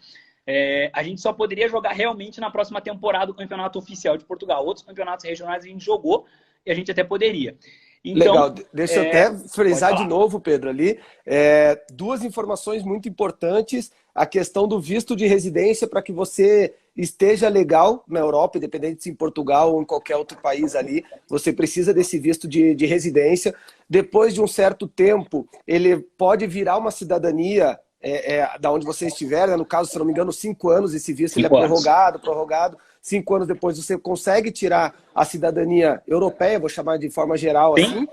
a gente só poderia jogar realmente na próxima temporada do Campeonato Oficial de Portugal. Outros campeonatos regionais a gente jogou e a gente até poderia. Então, legal, deixa eu até frisar de novo, Pedro, ali, duas informações muito importantes, a questão do visto de residência para que você esteja legal na Europa, independente se em Portugal ou em qualquer outro país ali, você precisa desse visto de residência. Depois de um certo tempo, ele pode virar uma cidadania da onde você estiver, né? No caso, se não me engano, 5 anos, esse visto ele é prorrogado. 5 anos depois você consegue tirar a cidadania europeia, vou chamar de forma geral assim,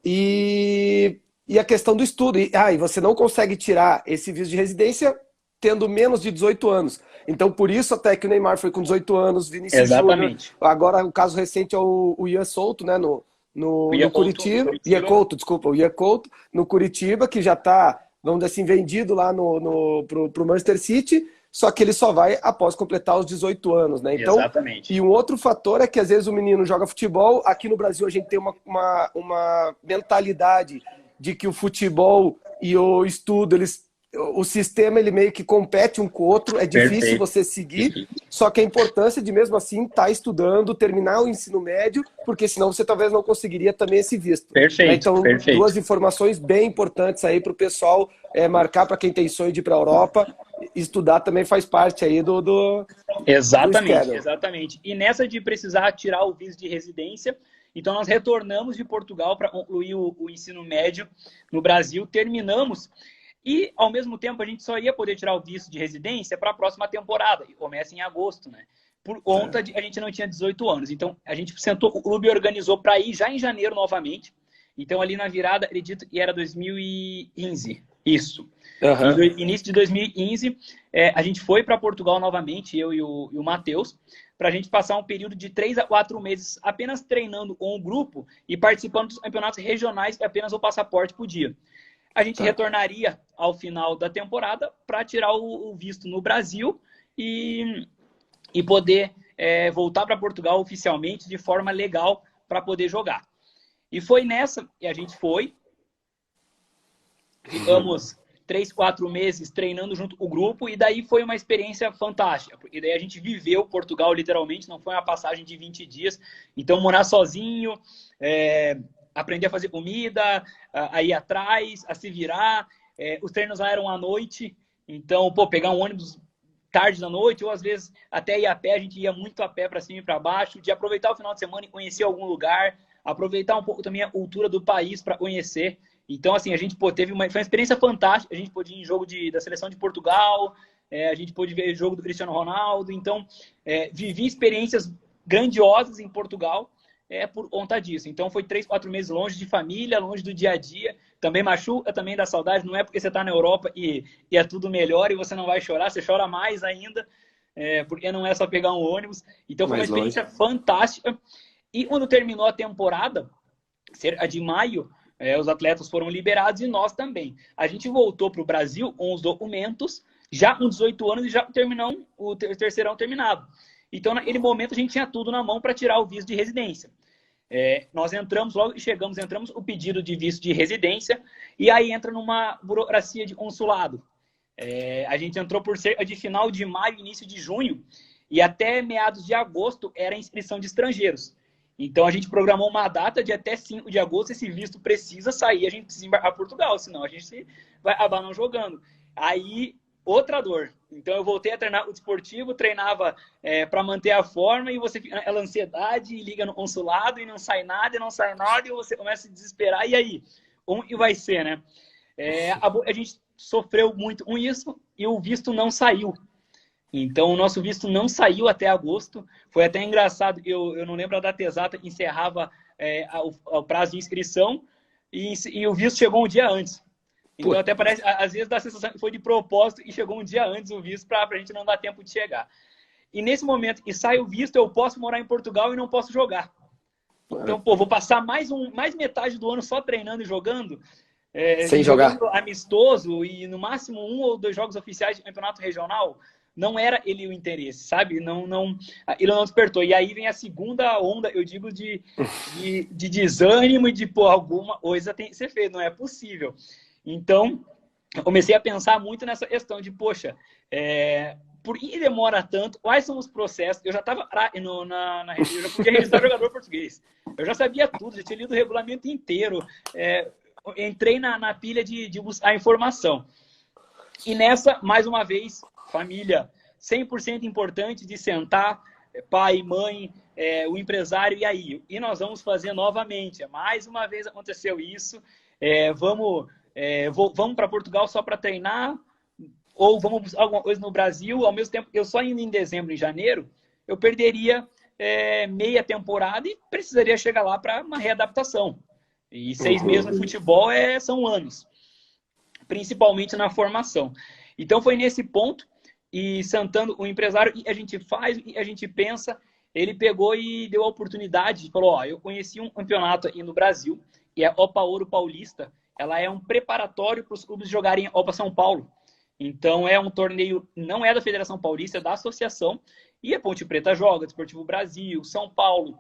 e a questão do estudo. E você não consegue tirar esse visto de residência tendo menos de 18 anos. Então, por isso até que o Neymar foi com 18 anos, Vinícius Júnior. Agora, o caso recente é o Ian Couto, né, no Curitiba. O Ian Couto, no Curitiba, que já está, vamos dizer assim, vendido lá pro Manchester City, só que ele só vai após completar os 18 anos, né? Então, Exatamente. e um outro fator é que às vezes o menino joga futebol, aqui no Brasil a gente tem uma mentalidade de que o futebol e o estudo, o sistema ele meio que compete um com o outro, é difícil Perfeito. você seguir, só que a importância de mesmo assim estar estudando, terminar o ensino médio, porque senão você talvez não conseguiria também esse visto. Né? Perfeito, Então, perfeito. duas informações bem importantes aí para o pessoal marcar para quem tem sonho de ir para a Europa, estudar também faz parte aí do Exatamente, schedule. exatamente. E nessa de precisar tirar o visto de residência, então nós retornamos de Portugal para concluir o ensino médio no Brasil, terminamos. E, ao mesmo tempo, a gente só ia poder tirar o visto de residência para a próxima temporada, que começa em agosto, né? Por conta de a gente não tinha 18 anos. Então, a gente sentou, o clube organizou para ir já em janeiro novamente. Então, ali na virada, acredito que era 2015. Isso. Uhum. No início de 2015, a gente foi para Portugal novamente, eu e o Matheus, para a gente passar um período de 3 a 4 meses apenas treinando com o grupo e participando dos campeonatos regionais e apenas o passaporte podia. A gente retornaria ao final da temporada para tirar o visto no Brasil e poder voltar para Portugal oficialmente de forma legal para poder jogar. E foi nessa que a gente foi. Ficamos 3, 4 meses treinando junto com o grupo e daí foi uma experiência fantástica. E daí a gente viveu Portugal literalmente, não foi uma passagem de 20 dias. Então morar sozinho, aprender a fazer comida, a ir atrás, a se virar. Os treinos lá eram à noite, então, pegar um ônibus tarde da noite, ou às vezes até ir a pé, a gente ia muito a pé para cima e para baixo, de aproveitar o final de semana e conhecer algum lugar, aproveitar um pouco também a cultura do país para conhecer. Então, assim, a gente foi uma experiência fantástica, a gente pôde ir em jogo da seleção de Portugal, a gente pôde ver jogo do Cristiano Ronaldo, então, vivi experiências grandiosas em Portugal, por conta disso. Então foi 3, 4 meses longe de família, longe do dia a dia. Também machuca, também dá saudade. Não é porque você está na Europa e é tudo melhor e você não vai chorar, você chora mais ainda, porque não é só pegar um ônibus. Então foi uma experiência fantástica. E quando terminou a temporada, cerca de maio, os atletas foram liberados e nós também. A gente voltou para o Brasil com os documentos, já com 18 anos e já terminou o terceirão terminado. Então, naquele momento, a gente tinha tudo na mão para tirar o visto de residência. Nós entramos, logo que chegamos, entramos o pedido de visto de residência e aí entra numa burocracia de consulado. A gente entrou por cerca de final de maio, início de junho e até meados de agosto era a inscrição de estrangeiros. Então, a gente programou uma data de até 5 de agosto, esse visto precisa sair, a gente precisa embarcar a Portugal, senão a gente vai acabar não jogando. Aí, outra dor. Então, eu voltei a treinar o desportivo, treinava para manter a forma e você fica naquela ansiedade e liga no consulado e não sai nada, e você começa a se desesperar. E aí? Como que vai ser, né? A gente sofreu muito com isso e o visto não saiu. Então, o nosso visto não saiu até agosto. Foi até engraçado, eu não lembro a data exata que encerrava o prazo de inscrição e o visto chegou um dia antes. Então, até parece, às vezes, dá a sensação que foi de propósito e chegou um dia antes o visto para a gente não dar tempo de chegar. E nesse momento que sai o visto, eu posso morar em Portugal e não posso jogar. Então, vou passar mais metade do ano só treinando e jogando. Sem jogar. Amistoso e no máximo 1 ou 2 jogos oficiais de campeonato regional. Não era ele o interesse, sabe? Ele não despertou. E aí vem a segunda onda, eu digo, de desânimo e de, alguma coisa tem que ser feita, não é possível. Então, eu comecei a pensar muito nessa questão de, por que demora tanto? Quais são os processos? Eu já estava na rede, eu já podia registrar jogador português. Eu já sabia tudo, já tinha lido o regulamento inteiro. Entrei na pilha de buscar informação. E nessa, mais uma vez, família 100% importante de sentar, pai, mãe, o empresário, e aí? E nós vamos fazer novamente. Mais uma vez aconteceu isso. Vamos para Portugal só para treinar? Ou vamos buscar alguma coisa no Brasil? Ao mesmo tempo, eu só indo em dezembro, em janeiro, eu perderia meia temporada e precisaria chegar lá para uma readaptação. E 6 meses no futebol são anos, principalmente na formação. Então foi nesse ponto, e sentando o empresário, e a gente faz, e a gente pensa, ele pegou e deu a oportunidade, falou, eu conheci um campeonato aqui no Brasil, e é a Opa Ouro Paulista, ela é um preparatório para os clubes jogarem a Opa São Paulo. Então é um torneio, não é da Federação Paulista, é da associação. E a Ponte Preta joga, Desportivo Brasil, São Paulo.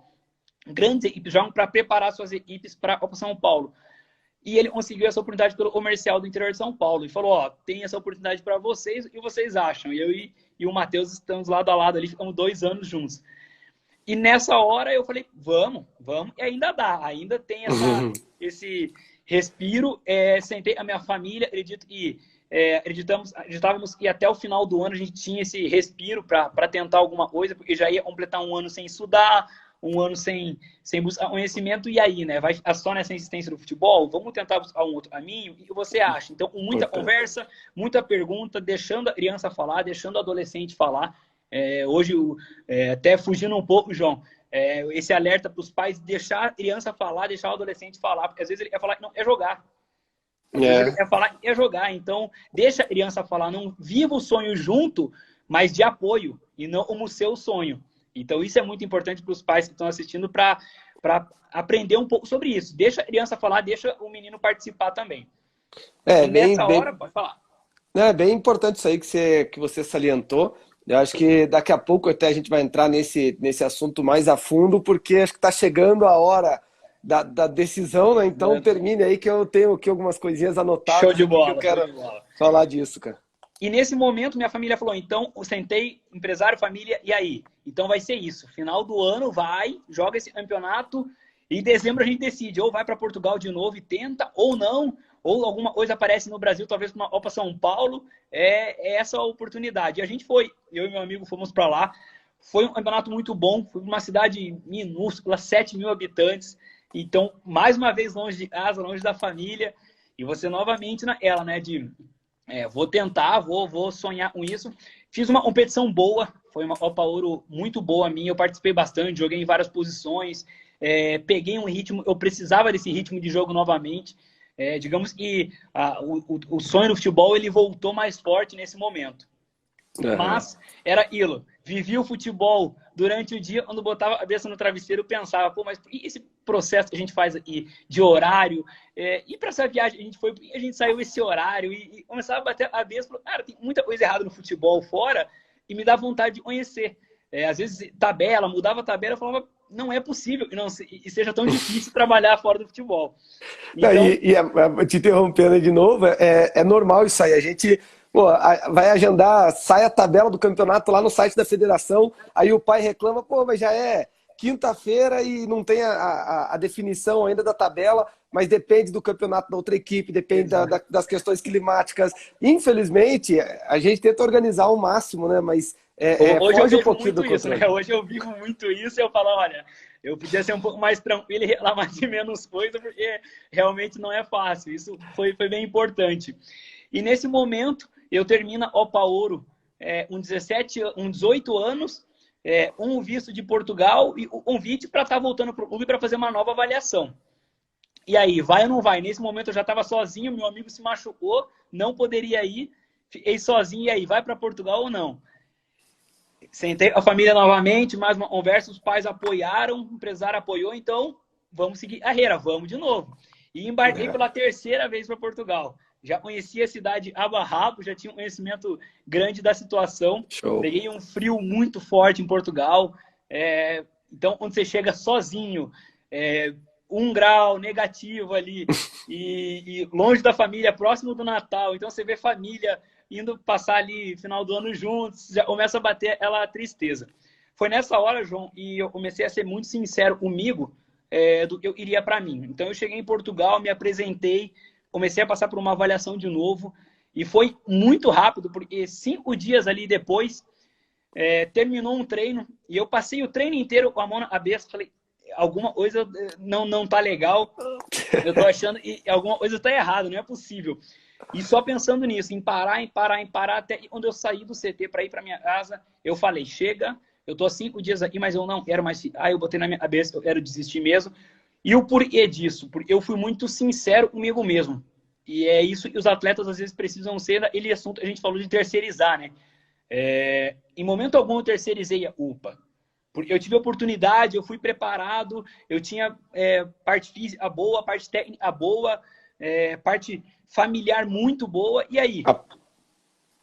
Grandes equipes jogam para preparar suas equipes para o São Paulo. E ele conseguiu essa oportunidade pelo comercial do interior de São Paulo. E falou, ó, tem essa oportunidade para vocês, e vocês acham? E eu e o Matheus estamos lado a lado ali, ficamos 2 anos juntos. E nessa hora eu falei, vamos, e ainda dá, ainda tem esse respiro. Sentei a minha família, acredito que acreditávamos que até o final do ano a gente tinha esse respiro para tentar alguma coisa, porque já ia completar um ano sem estudar, um ano sem buscar conhecimento, e aí, né? Vai ficar só nessa insistência do futebol? Vamos tentar buscar um outro caminho? E o que você acha? Então, com muita conversa, muita pergunta, deixando a criança falar, deixando o adolescente falar. Hoje, até fugindo um pouco, João, esse alerta para os pais, deixar a criança falar, deixar o adolescente falar, porque às vezes ele quer falar, não, é jogar. Às vezes ele quer falar, é jogar. Então, deixa a criança falar, não viva o sonho junto, mas de apoio, e não como seu sonho. Então, isso é muito importante para os pais que estão assistindo para aprender um pouco sobre isso. Deixa a criança falar, deixa o menino participar também. E nessa hora, pode falar. É bem importante isso aí que você salientou. Eu acho que daqui a pouco até a gente vai entrar nesse assunto mais a fundo, porque acho que está chegando a hora da decisão, né? Então termine aí que eu tenho aqui algumas coisinhas anotadas. Show de bola, que eu quero falar disso, cara. E nesse momento, minha família falou, então, eu sentei, empresário, família, e aí? Então vai ser isso. Final do ano, joga esse campeonato, e em dezembro a gente decide, ou vai para Portugal de novo e tenta, ou não, ou alguma coisa aparece no Brasil, talvez uma Copa São Paulo, é essa a oportunidade. E a gente foi, eu e meu amigo fomos para lá, foi um campeonato muito bom, foi uma cidade minúscula, 7.000 habitantes, então, mais uma vez longe de casa, longe da família, e você novamente naquela, né, vou tentar, vou sonhar com isso. Fiz uma competição boa, foi uma Copa Ouro muito boa minha, eu participei bastante, joguei em várias posições, peguei um ritmo, eu precisava desse ritmo de jogo novamente. Digamos que o sonho do futebol ele voltou mais forte nesse momento. Mas era aquilo. Vivia o futebol durante o dia, quando botava a cabeça no travesseiro, eu pensava, pô, mas e esse processo que a gente faz aqui de horário? E para essa viagem a gente foi, a gente saiu esse horário e começava a bater a cabeça, falou, cara, tem muita coisa errada no futebol fora e me dá vontade de conhecer. Às vezes tabela, mudava a tabela, eu falava, não é possível e seja tão difícil trabalhar fora do futebol. Então... te interrompendo de novo, é normal isso aí. A gente vai agendar, sai a tabela do campeonato lá no site da federação, aí o pai reclama, mas já é quinta-feira e não tem a definição ainda da tabela, mas depende do campeonato da outra equipe, depende das questões climáticas. Infelizmente, a gente tenta organizar ao máximo, né? Mas hoje eu foge vejo um pouquinho muito do isso, né? Hoje eu vivo muito isso e eu falo, olha, eu podia ser um pouco mais tranquilo e reclamar de menos coisa, porque realmente não é fácil. Isso foi bem importante. E nesse momento, eu termino a Copa Ouro com 18 anos, um visto de Portugal e o convite para estar voltando para o clube para fazer uma nova avaliação. E aí, vai ou não vai? Nesse momento eu já estava sozinho, meu amigo se machucou, não poderia ir, fiquei sozinho, e aí, vai para Portugal ou não? Sentei com a família novamente, mais uma conversa, os pais apoiaram, o empresário apoiou, então vamos seguir a carreira, vamos de novo. E embarquei pela terceira vez para Portugal. Já conhecia a cidade a rabo, já tinha um conhecimento grande da situação. Show. Peguei um frio muito forte em Portugal. Então, quando você chega sozinho, 1 grau negativo ali, e longe da família, próximo do Natal, então você vê família indo passar ali final do ano juntos, já começa a bater aquela tristeza. Foi nessa hora, João, e eu comecei a ser muito sincero comigo do que eu iria para mim. Então eu cheguei em Portugal, me apresentei, comecei a passar por uma avaliação de novo, e foi muito rápido, porque 5 dias ali depois, terminou um treino, e eu passei o treino inteiro com a mão na cabeça, falei, alguma coisa não tá legal, eu tô achando que alguma coisa tá errada, não é possível. E só pensando nisso, em parar, até quando eu saí do CT para ir para minha casa, eu falei, chega, eu tô 5 dias aqui, mas eu não quero mais ficar, eu botei na minha cabeça, eu quero desistir mesmo. E o porquê disso? Porque eu fui muito sincero comigo mesmo. E é isso que os atletas às vezes precisam ser, aquele assunto que a gente falou de terceirizar, né? Em momento algum eu terceirizei a culpa. Porque eu tive oportunidade, eu fui preparado, eu tinha parte física boa, parte técnica boa, parte familiar muito boa, e aí?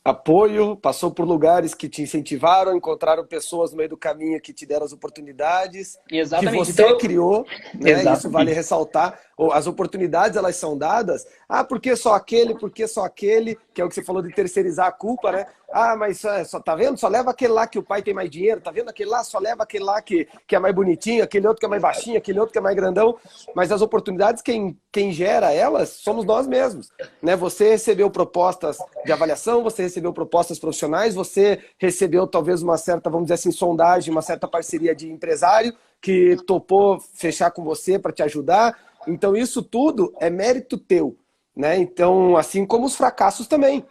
apoio, passou por lugares que te incentivaram, encontraram pessoas no meio do caminho que te deram as oportunidades, que Exatamente. você Então, criou, né? Isso vale exatamente. ressaltar. As oportunidades, elas são dadas. Ah, por que só aquele? Por que só aquele? Que é o que você falou de terceirizar a culpa, né? Ah, mas só tá vendo? Só leva aquele lá que o pai tem mais dinheiro, tá vendo? Aquele lá só leva aquele lá que é mais bonitinho, aquele outro que é mais baixinho, aquele outro que é mais grandão. Mas as oportunidades, quem gera elas, somos nós mesmos, né? Você recebeu propostas de avaliação, você recebeu propostas profissionais, você recebeu talvez uma certa, vamos dizer assim, sondagem, uma certa parceria de empresário que topou fechar com você para te ajudar. Então isso tudo é mérito teu, né? Então, assim como os fracassos também, né?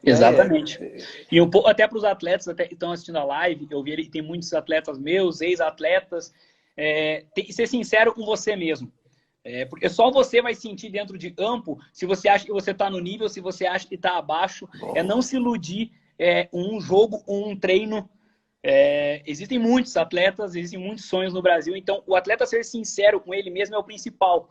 Exatamente. E um pouco até para os atletas até que estão assistindo a live, eu vi ali que tem muitos atletas meus, ex-atletas, tem que ser sincero com você mesmo. Porque só você vai sentir dentro de campo se você acha que você está no nível, se você acha que está abaixo. Não se iludir um jogo ou um treino. Existem muitos atletas, existem muitos sonhos no Brasil, então o atleta ser sincero com ele mesmo é o principal.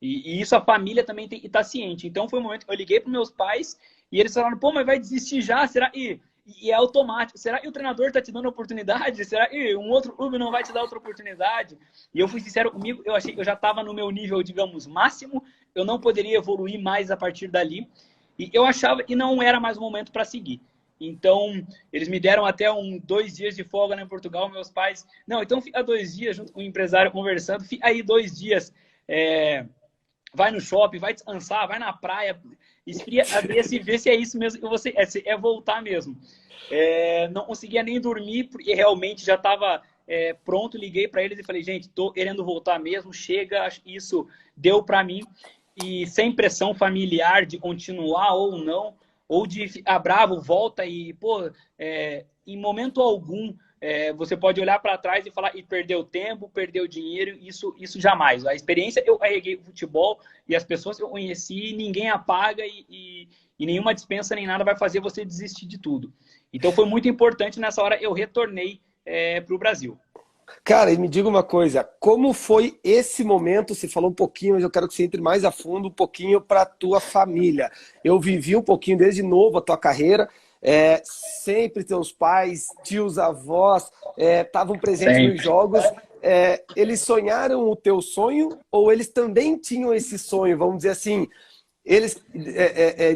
E isso a família também tem que estar ciente. Então foi um momento que eu liguei para meus pais e eles falaram, pô, mas vai desistir já? Será? E é automático. Será que o treinador está te dando oportunidade? Será que um outro clube não vai te dar outra oportunidade? E eu fui sincero comigo, eu achei que eu já estava no meu nível, digamos, máximo. Eu não poderia evoluir mais a partir dali. E eu achava que não era mais o momento para seguir. Então, eles me deram até 2 dias de folga lá em Portugal, meus pais. Não, então fica 2 dias junto com o empresário conversando. Fica aí 2 dias. Vai no shopping, vai descansar, vai na praia, esfria a cabeça e vê se é isso mesmo que você é voltar mesmo. Não conseguia nem dormir, porque realmente já estava pronto, liguei para eles e falei, gente, estou querendo voltar mesmo, chega, isso deu para mim. E sem pressão familiar de continuar ou não, ou de ficar bravo, volta e, pô, em momento algum, você pode olhar para trás e falar, e perdeu tempo, perdeu dinheiro, isso jamais. A experiência, eu carreguei o futebol e as pessoas que eu conheci, ninguém apaga e nenhuma dispensa nem nada vai fazer você desistir de tudo. Então foi muito importante, nessa hora eu retornei para o Brasil. Cara, e me diga uma coisa, como foi esse momento? Você falou um pouquinho, mas eu quero que você entre mais a fundo um pouquinho para a tua família. Eu vivi um pouquinho desde novo a tua carreira, sempre teus pais, tios, avós estavam presentes nos Sempre. jogos. Eles sonharam o teu sonho ou eles também tinham esse sonho, vamos dizer assim, eles,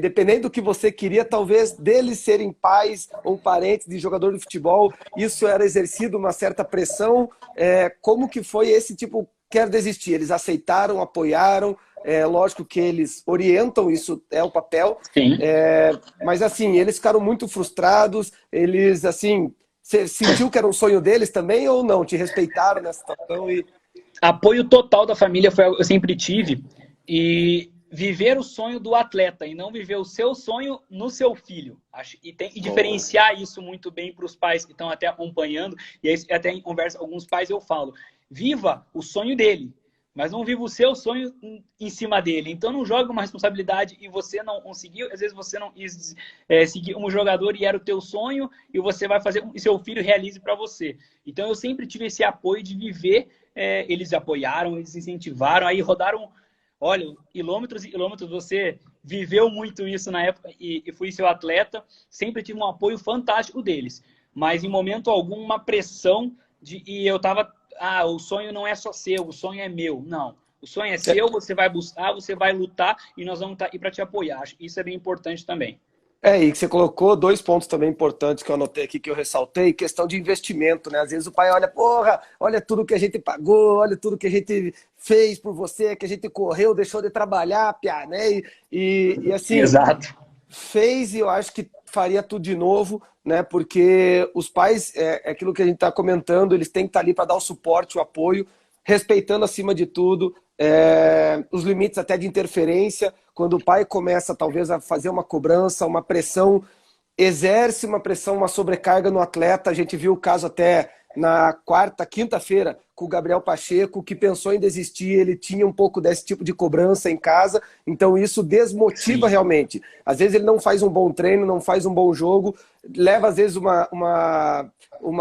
dependendo do que você queria, talvez deles serem pais ou parentes de jogador de futebol, isso era exercido uma certa pressão. Como que foi esse tipo, quer desistir? Eles aceitaram, apoiaram, lógico que eles orientam, isso é o papel, Sim. mas assim, eles ficaram muito frustrados, eles assim, você sentiu que era um sonho deles também ou não? Te respeitaram nessa situação e... Apoio total da família foi algo que eu sempre tive. E viver o sonho do atleta e não viver o seu sonho no seu filho. E tem que diferenciar isso muito bem para os pais que estão até acompanhando. E aí, até em conversa com alguns pais eu falo, viva o sonho dele, mas não viva o seu sonho em cima dele. Então não joga uma responsabilidade e você não conseguiu, às vezes você não quis seguir um jogador e era o teu sonho e você vai fazer com que seu filho realize para você. Então eu sempre tive esse apoio de viver, eles apoiaram, eles incentivaram, aí rodaram, olha, quilômetros e quilômetros, você viveu muito isso na época e fui seu atleta, sempre tive um apoio fantástico deles, mas em momento algum uma pressão e eu tava, o sonho não é só seu, o sonho é meu. Não, o sonho é seu, você vai buscar, você vai lutar e nós vamos estar aqui para te apoiar. Isso é bem importante também. E que você colocou dois pontos também importantes que eu anotei aqui, que eu ressaltei, questão de investimento, né? Às vezes o pai olha, porra, olha tudo que a gente pagou, olha tudo que a gente fez por você, que a gente correu, deixou de trabalhar, piá, né? E assim, exato, fez e eu acho que faria tudo de novo, né? Porque os pais, aquilo que a gente está comentando, eles têm que estar ali para dar o suporte, o apoio, respeitando acima de tudo os limites até de interferência. Quando o pai começa talvez a fazer uma cobrança, uma pressão, exerce uma pressão, uma sobrecarga no atleta. A gente viu o caso até na quinta-feira, com o Gabriel Pacheco, que pensou em desistir, ele tinha um pouco desse tipo de cobrança em casa, então isso desmotiva realmente. Às vezes ele não faz um bom treino, não faz um bom jogo, leva às vezes uma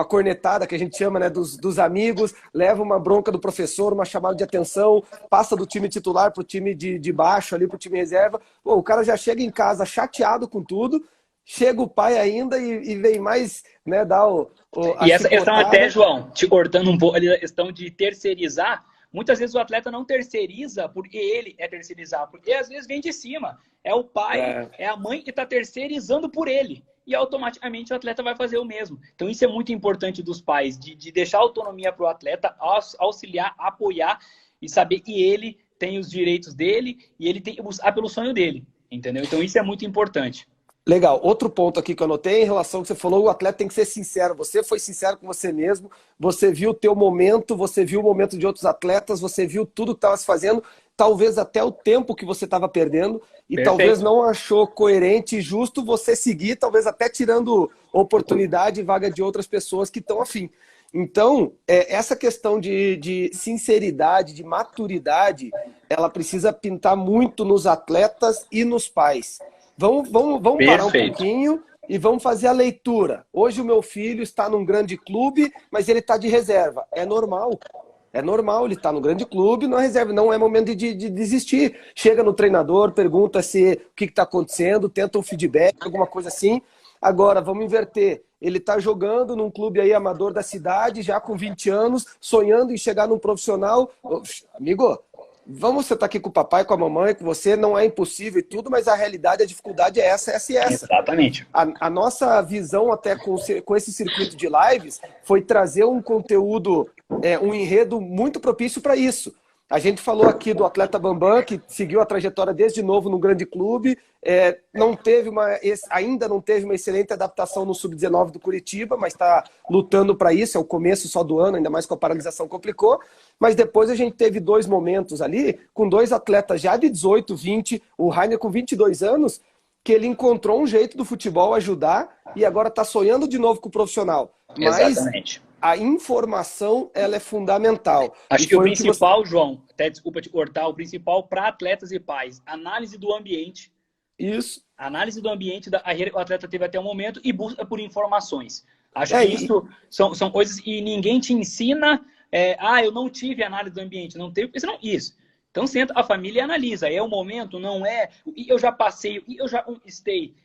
cornetada, que a gente chama, né, dos amigos, leva uma bronca do professor, uma chamada de atenção, passa do time titular para o time de baixo, ali para o time reserva. Pô, o cara já chega em casa chateado com tudo, chega o pai ainda e vem mais, né, dar a E essa questão até, chicotada. João, te cortando um pouco, a questão de terceirizar, muitas vezes o atleta não terceiriza porque ele é terceirizar, porque às vezes vem de cima. É o pai, É, é a mãe que está terceirizando por ele. E automaticamente o atleta vai fazer o mesmo. Então isso é muito importante dos pais, de deixar autonomia para o atleta, auxiliar, apoiar e saber que ele tem os direitos dele e ele tem que buscar pelo sonho dele. Entendeu? Então isso é muito importante. legal. Outro ponto aqui que eu anotei em relação ao que você falou, o atleta tem que ser sincero. Você foi sincero com você mesmo, você viu o teu momento, você viu o momento de outros atletas, você viu tudo que estava se fazendo, talvez até o tempo que você estava perdendo, e talvez Perfeito. não achou coerente e justo você seguir, talvez até tirando oportunidade e vaga de outras pessoas que estão afim. Então, essa questão de sinceridade, de maturidade, ela precisa pintar muito nos atletas e nos pais. Vamos parar um Perfeito. pouquinho e vamos fazer a leitura. Hoje o meu filho está num grande clube, mas ele está de reserva. É normal. É normal, ele está no grande clube, na reserva. Não é momento de desistir. Chega no treinador, pergunta se o que está acontecendo, tenta um feedback, alguma coisa assim. Agora, vamos inverter. Ele está jogando num clube aí amador da cidade, já com 20 anos, sonhando em chegar num profissional. Amigo, vamos sentar aqui com o papai, com a mamãe, com você, não é impossível e tudo, mas a realidade, a dificuldade é essa e essa. Exatamente. A nossa visão até com esse circuito de lives foi trazer um conteúdo, um enredo muito propício para isso. A gente falou aqui do atleta Bambam, que seguiu a trajetória desde novo no grande clube, não teve ainda não teve uma excelente adaptação no Sub-19 do Curitiba, mas está lutando para isso, é o começo só do ano, ainda mais com a paralisação complicou. Mas depois a gente teve dois momentos ali, com dois atletas já de 18, 20, o Rainer com 22 anos, que ele encontrou um jeito do futebol ajudar e agora está sonhando de novo com o profissional. Mas Exatamente. a informação, ela é fundamental. Acho E que o foi o que você... principal, João, até desculpa te cortar, o principal para atletas e pais, análise do ambiente. Isso. Análise do ambiente da carreira que o atleta teve até o momento e busca por informações. Acho que E, isso são coisas que ninguém te ensina. Eu não tive análise do ambiente, não teve. Isso não, isso. Então senta a família e analisa. É o momento, não é? E eu já passei, e eu já estei.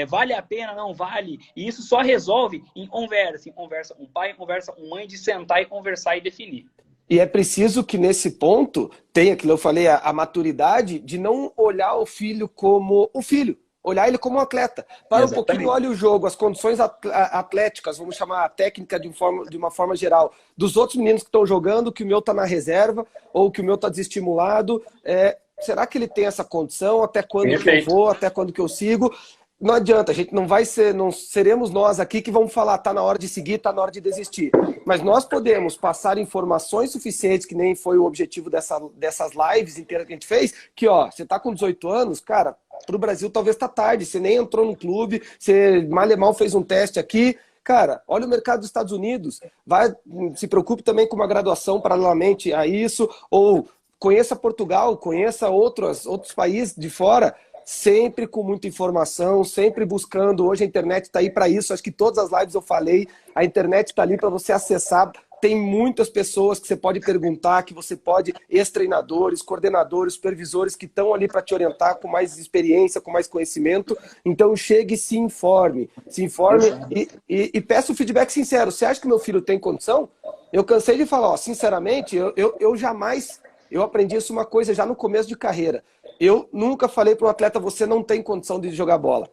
Vale a pena, não vale? E isso só resolve em conversa. Em conversa um pai, em conversa uma mãe, de sentar e conversar e definir. e é preciso que nesse ponto tenha, aquilo eu falei, a maturidade de não olhar o filho como o filho. Olhar ele como um atleta. Para um pouquinho, Exatamente. olha o jogo, as condições atléticas, vamos chamar a técnica de uma forma geral, dos outros meninos que estão jogando, que o meu está na reserva, ou que o meu está desestimulado. Será que ele tem essa condição? Até quando que eu Perfeito. vou? Até quando que eu sigo? Não adianta, a gente não vai ser, não seremos nós aqui que vamos falar, tá na hora de seguir, tá na hora de desistir. Mas nós podemos passar informações suficientes, que nem foi o objetivo dessas lives inteiras que a gente fez, que ó, você tá com 18 anos, cara, pro Brasil talvez tá tarde, você nem entrou no clube, você mal e mal fez um teste aqui. Cara, olha o mercado dos Estados Unidos, se preocupe também com uma graduação paralelamente a isso, ou conheça Portugal, conheça outros países de fora, sempre com muita informação, sempre buscando. Hoje a internet está aí para isso. Acho que todas as lives eu falei, a internet está ali para você acessar. Tem muitas pessoas que você pode perguntar, que você pode, ex-treinadores, coordenadores, supervisores que estão ali para te orientar com mais experiência, com mais conhecimento. Então chegue e se informe e peça o feedback sincero. Você acha que meu filho tem condição? Eu cansei de falar, ó, sinceramente, eu jamais... Eu aprendi isso uma coisa já no começo de carreira. Eu nunca falei para um atleta, você não tem condição de jogar bola.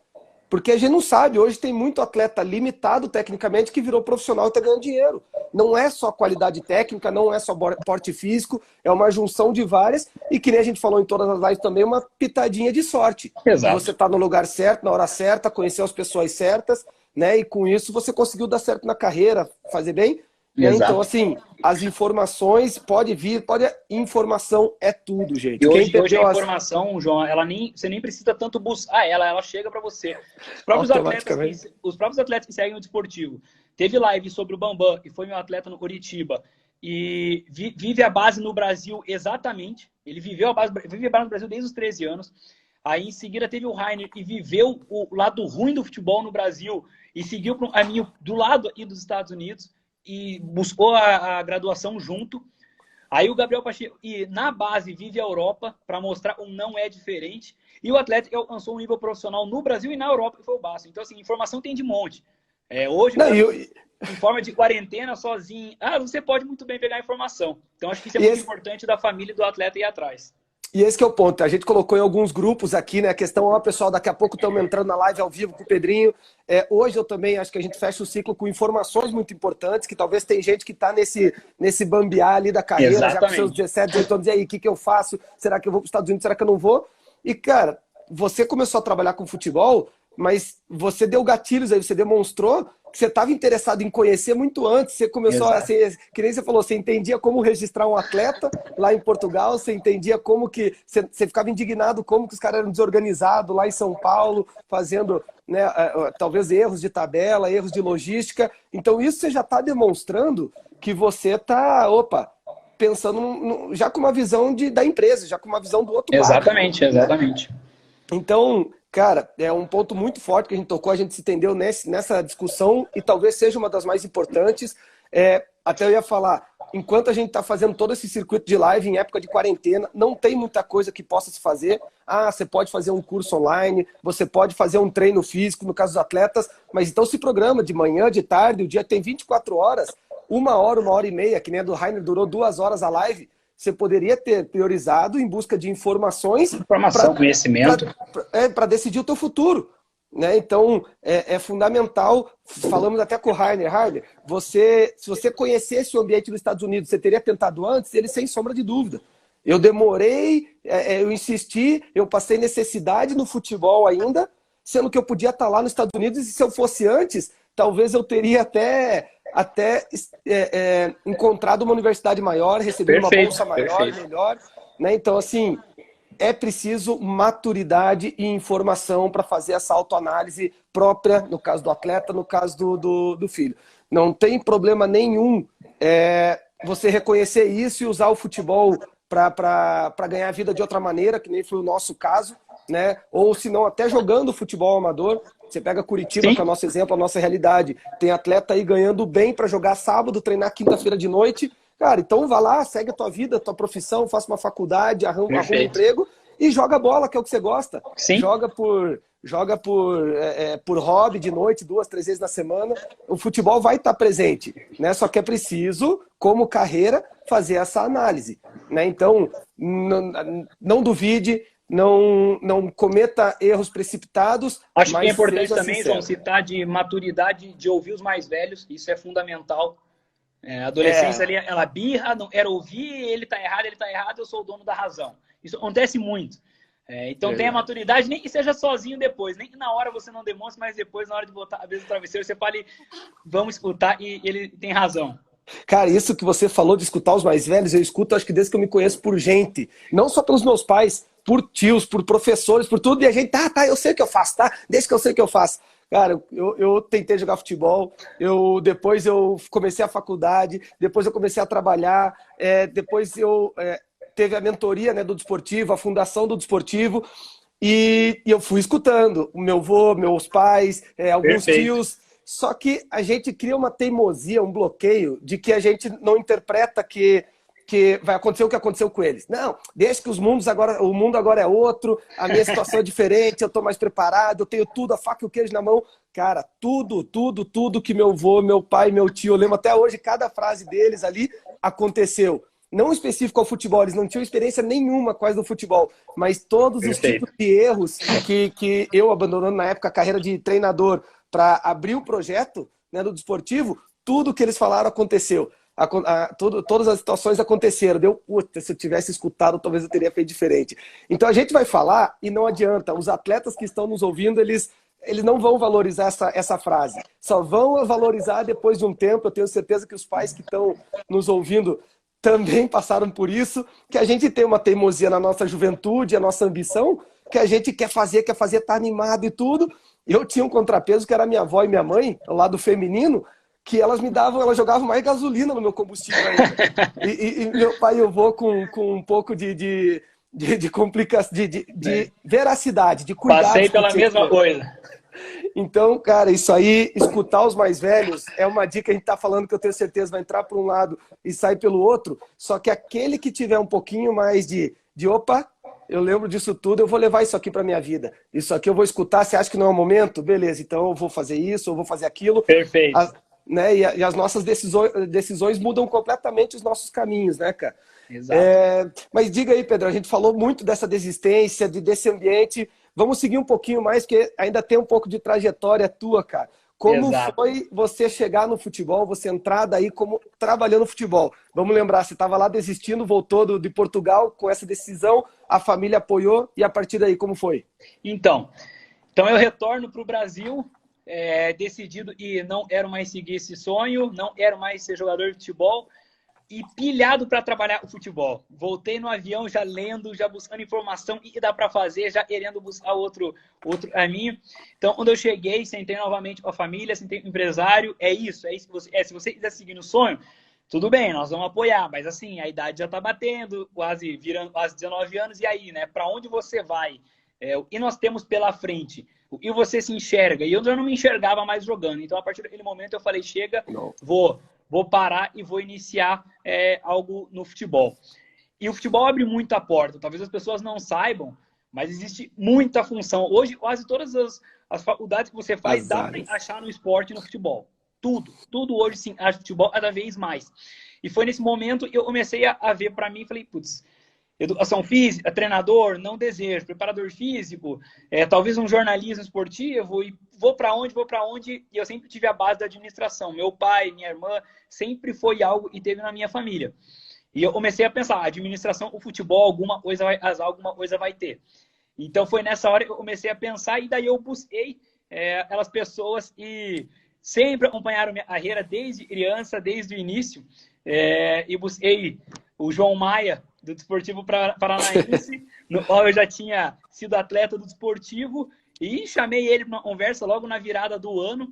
Porque a gente não sabe, hoje tem muito atleta limitado tecnicamente que virou profissional e está ganhando dinheiro. Não é só qualidade técnica, não é só porte físico, é uma junção de várias e que nem a gente falou em todas as lives também, uma pitadinha de sorte. De você Exato. estar no lugar certo, na hora certa, conhecer as pessoas certas, né? E com isso você conseguiu dar certo na carreira, fazer bem. Né? Então, Exato. assim, as informações, informação é tudo, gente. E Quem hoje a perdeu informação, João, você nem precisa tanto buscar ela chega para você. automaticamente. Os próprios atletas que seguem o desportivo. Teve live sobre o Bambam, que foi meu atleta no Curitiba, e vive a base no Brasil exatamente. Ele vive a base no Brasil desde os 13 anos. Aí em seguida teve o Rainer e viveu o lado ruim do futebol no Brasil e seguiu para um caminho do lado aqui dos Estados Unidos e buscou a graduação junto. Aí o Gabriel Pacheco, e na base, vive a Europa para mostrar um não é diferente. E o Atlético alcançou um nível profissional no Brasil e na Europa, que foi o Bastos. Então, assim, informação tem de monte. Hoje, Não, em forma de quarentena, sozinho, você pode muito bem pegar informação. Então, acho que isso é muito importante da família e do atleta ir atrás. E esse que é o ponto. A gente colocou em alguns grupos aqui, né? A questão, pessoal, daqui a pouco estamos entrando na live ao vivo com o Pedrinho. Hoje eu também acho que a gente fecha o ciclo com informações muito importantes, que talvez tem gente que está nesse bambear ali da carreira, Exatamente. já com seus 17, 18 anos, e aí, o que eu faço? Será que eu vou para os Estados Unidos? Será que eu não vou? E, cara, você começou a trabalhar com futebol, mas você deu gatilhos aí, você demonstrou que você estava interessado em conhecer muito antes. Você começou a ser, que nem você falou, você entendia como registrar um atleta lá em Portugal, você entendia como que, você ficava indignado como que os caras eram desorganizados lá em São Paulo, fazendo, né, talvez erros de tabela, erros de logística. Então isso você já está demonstrando que você está, pensando já com uma visão da empresa, já com uma visão do outro lado. Exatamente. Então, cara, é um ponto muito forte que a gente tocou, a gente se entendeu nessa discussão e talvez seja uma das mais importantes. Até eu ia falar, enquanto a gente está fazendo todo esse circuito de live em época de quarentena, não tem muita coisa que possa se fazer. Você pode fazer um curso online, você pode fazer um treino físico, no caso dos atletas, mas então se programa de manhã, de tarde, o dia tem 24 horas, 1 hora e meia, que nem a do Rainer durou 2 horas a live. Você poderia ter priorizado em busca de informações, conhecimento, para decidir o teu futuro, né? Então é fundamental. Falamos até com o Rainer. Se você conhecesse o ambiente dos Estados Unidos, você teria tentado antes? Ele, sem sombra de dúvida. Eu demorei, eu insisti, eu passei necessidade no futebol ainda, sendo que eu podia estar lá nos Estados Unidos, e se eu fosse antes, talvez eu teria até encontrado uma universidade maior, recebido uma bolsa maior, melhor, né? Então, assim, é preciso maturidade e informação para fazer essa autoanálise própria, no caso do atleta, no caso do filho. Não tem problema nenhum você reconhecer isso e usar o futebol para ganhar vida de outra maneira, que nem foi o nosso caso, né? Ou se não, até jogando futebol amador. Você pega Curitiba, que é o nosso exemplo, a nossa realidade. Tem atleta aí ganhando bem para jogar sábado, treinar quinta-feira de noite. Cara, então vá lá, segue a tua vida, a tua profissão, faça uma faculdade, arruma um emprego e joga bola, que é o que você gosta. Sim. Joga por hobby de noite, 2, 3 vezes na semana. O futebol vai estar presente, né? Só que é preciso, como carreira, fazer essa análise, né? Então, não duvide, não cometa erros precipitados. Acho que é importante também, João, citar de maturidade, de ouvir os mais velhos. Isso é fundamental. A adolescência ali, ela birra, não era ouvir, ele tá errado, eu sou o dono da razão. Isso acontece muito. Então tenha maturidade, nem que seja sozinho depois, nem que na hora você não demonstre, mas depois, na hora de botar a vez do travesseiro, você fale, vamos escutar, e ele tem razão. Cara, isso que você falou de escutar os mais velhos, eu escuto, acho que desde que eu me conheço, por gente, não só pelos meus pais, por tios, por professores, por tudo, e a gente, eu sei o que eu faço, deixa que eu sei o que eu faço. Cara, eu tentei jogar futebol, depois eu comecei a faculdade, depois eu comecei a trabalhar, depois eu teve a mentoria, né, do Desportivo, a fundação do Desportivo, e eu fui escutando o meu avô, meus pais, alguns tios. Só que a gente cria uma teimosia, um bloqueio, de que a gente não interpreta que vai acontecer o que aconteceu com eles. Não, deixa que o mundo agora é outro, a minha situação é diferente, eu estou mais preparado, eu tenho tudo, a faca e o queijo na mão. Cara, tudo que meu avô, meu pai, meu tio, eu lembro até hoje, cada frase deles ali aconteceu. Não específico ao futebol, eles não tinham experiência nenhuma quase no futebol, mas todos os tipos de erros que eu, abandonando na época a carreira de treinador para abrir o projeto, né, do Desportivo, tudo que eles falaram aconteceu. Todas as situações aconteceram. Se eu tivesse escutado, talvez eu teria feito diferente. Então a gente vai falar e não adianta. Os atletas que estão nos ouvindo, eles não vão valorizar essa frase. Só vão valorizar depois de um tempo. Eu tenho certeza que os pais que estão nos ouvindo também passaram por isso, que a gente tem uma teimosia na nossa juventude, a nossa ambição, que a gente quer fazer, tá animado e tudo. Eu tinha um contrapeso que era minha avó e minha mãe, ao lado feminino, que elas jogavam mais gasolina no meu combustível ainda. E meu pai e eu vou com um pouco de complicação, de veracidade, de cuidado. Passei pela mesma coisa. Então, cara, isso aí, escutar os mais velhos, é uma dica que a gente tá falando que eu tenho certeza vai entrar por um lado e sair pelo outro. Só que aquele que tiver um pouquinho mais de opa, eu lembro disso tudo, eu vou levar isso aqui para minha vida. Isso aqui eu vou escutar, você acha que não é o momento? Beleza, então eu vou fazer isso, eu vou fazer aquilo. Perfeito. Né? E as nossas decisões mudam completamente os nossos caminhos, né, cara? Exato. Mas diga aí, Pedro, a gente falou muito dessa desistência, desse ambiente. Vamos seguir um pouquinho mais, porque ainda tem um pouco de trajetória tua, cara. Como Exato. foi você chegar no futebol, você entrar daí como trabalhando no futebol? Vamos lembrar, você estava lá desistindo, voltou de Portugal com essa decisão, a família apoiou e a partir daí como foi? Então eu retorno para o Brasil, decidido e não quero mais seguir esse sonho, não quero mais ser jogador de futebol e pilhado para trabalhar o futebol. Voltei no avião já lendo, já buscando informação e dá para fazer, já querendo buscar outro caminho. Então, quando eu cheguei, sentei novamente com a família, sentei com o empresário, é isso que você se você quiser seguir no sonho, tudo bem, nós vamos apoiar, mas assim, a idade já está batendo, quase virando quase 19 anos, e aí, né? Para onde você vai? O que nós temos pela frente? O que você se enxerga? E eu já não me enxergava mais jogando. Então, a partir daquele momento, eu falei, chega, Não. vou parar e vou iniciar algo no futebol. E o futebol abre muita porta. Talvez as pessoas não saibam, mas existe muita função. Hoje, quase todas as faculdades que você faz, As dá para áreas. achar no esporte e no futebol. Tudo hoje sim, acho futebol cada vez mais. E foi nesse momento que eu comecei a ver para mim, falei, putz, educação física, treinador, não desejo, preparador físico, talvez um jornalismo esportivo, e vou para onde, e eu sempre tive a base da administração. Meu pai, minha irmã, sempre foi algo e teve na minha família. E eu comecei a pensar, administração, o futebol, alguma coisa vai ter. Então foi nessa hora que eu comecei a pensar, e daí eu busquei aquelas pessoas e sempre acompanharam minha carreira desde criança, desde o início, e busquei o João Maia, do Desportivo Paranaense, no qual eu já tinha sido atleta do Desportivo, e chamei ele para uma conversa logo na virada do ano,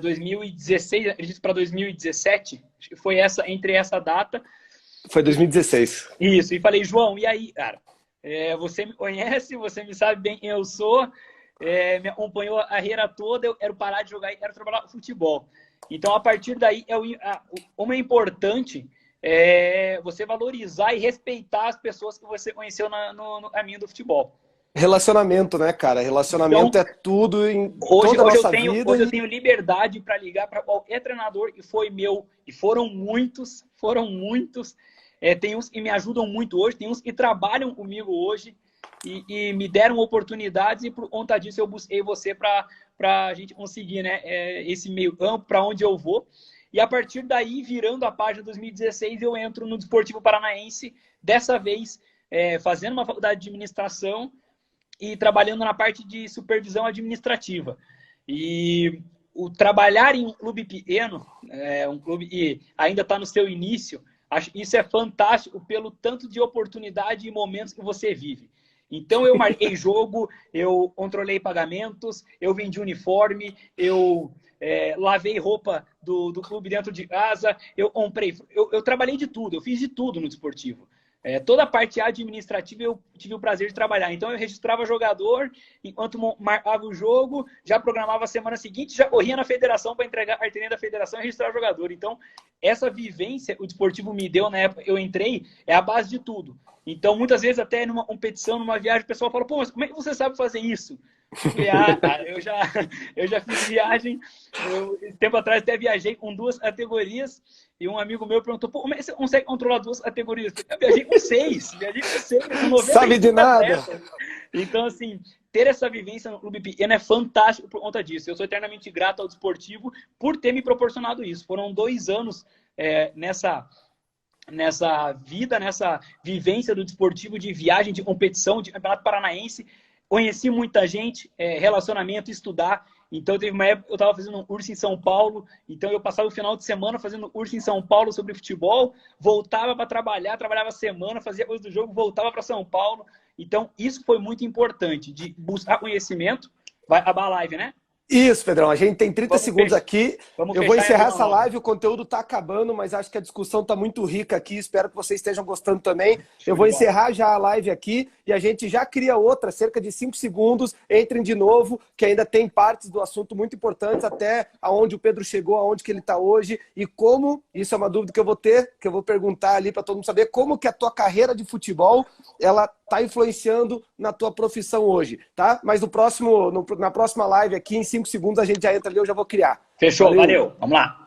2016, acredito para 2017, acho que foi entre essa data. Foi 2016. Isso, e falei, João, e aí, cara? Você me conhece, você me sabe bem quem eu sou, me acompanhou a carreira toda, eu quero parar de jogar e quero trabalhar futebol. Então, a partir daí, como é importante você valorizar e respeitar as pessoas que você conheceu no caminho do futebol. Relacionamento, né, cara? Relacionamento Então, é tudo em hoje toda a nossa hoje vida. eu tenho liberdade para ligar para qualquer treinador que foi meu, e foram muitos. Tem uns que me ajudam muito hoje, tem uns que trabalham comigo hoje e me deram oportunidades, e por conta disso eu busquei você para a gente conseguir, né, esse meio campo, para onde eu vou. E a partir daí, virando a página 2016, eu entro no Desportivo Paranaense, dessa vez fazendo uma faculdade de administração e trabalhando na parte de supervisão administrativa. E o trabalhar em um clube pequeno, um clube que ainda está no seu início, isso é fantástico pelo tanto de oportunidade e momentos que você vive. Então, eu marquei jogo, eu controlei pagamentos, eu vendi uniforme, eu lavei roupa do clube dentro de casa, eu comprei, eu trabalhei de tudo, eu fiz de tudo no desportivo. Toda a parte administrativa eu tive o prazer de trabalhar. Então, eu registrava jogador, enquanto marcava o jogo, já programava a semana seguinte, já corria na federação para entregar a carteirinha da federação e registrar o jogador. Então, essa vivência o desportivo me deu na época que eu entrei, é a base de tudo. Então, muitas vezes, até numa competição, numa viagem, o pessoal fala, pô, mas como é que você sabe fazer isso? Eu falei, eu já fiz viagem, tempo atrás até viajei com 2 categorias, e um amigo meu perguntou, pô, como é que você consegue controlar 2 categorias? Eu viajei com 6, com 95 Sabe de nada. atletas. Então, assim, ter essa vivência no clube pequeno é fantástico por conta disso. Eu sou eternamente grato ao desportivo por ter me proporcionado isso. Foram 2 anos nessa vida, nessa vivência do desportivo, de viagem, de competição, de campeonato paranaense. Conheci muita gente, relacionamento, estudar. Então, teve uma época que eu estava fazendo um curso em São Paulo, então eu passava o final de semana fazendo curso em São Paulo sobre futebol, voltava para trabalhar, trabalhava a semana, fazia coisa do jogo, voltava para São Paulo. Então, isso foi muito importante, de buscar conhecimento. Vai acabar a live, né? Isso, Pedrão. A gente tem 30 segundos aqui. Vamos Eu vou fechar encerrar então, essa live. O conteúdo está acabando, mas acho que a discussão está muito rica aqui. Espero que vocês estejam gostando também. Eu vou encerrar já a live aqui e a gente já cria outra, cerca de 5 segundos. Entrem de novo, que ainda tem partes do assunto muito importantes, até aonde o Pedro chegou, aonde que ele está hoje e como, isso é uma dúvida que eu vou ter, que eu vou perguntar ali para todo mundo saber, como que a tua carreira de futebol, ela está influenciando na tua profissão hoje, tá? Mas na próxima live aqui, em 5 segundos, a gente já entra ali, eu já vou criar. Fechou, valeu. Vamos lá.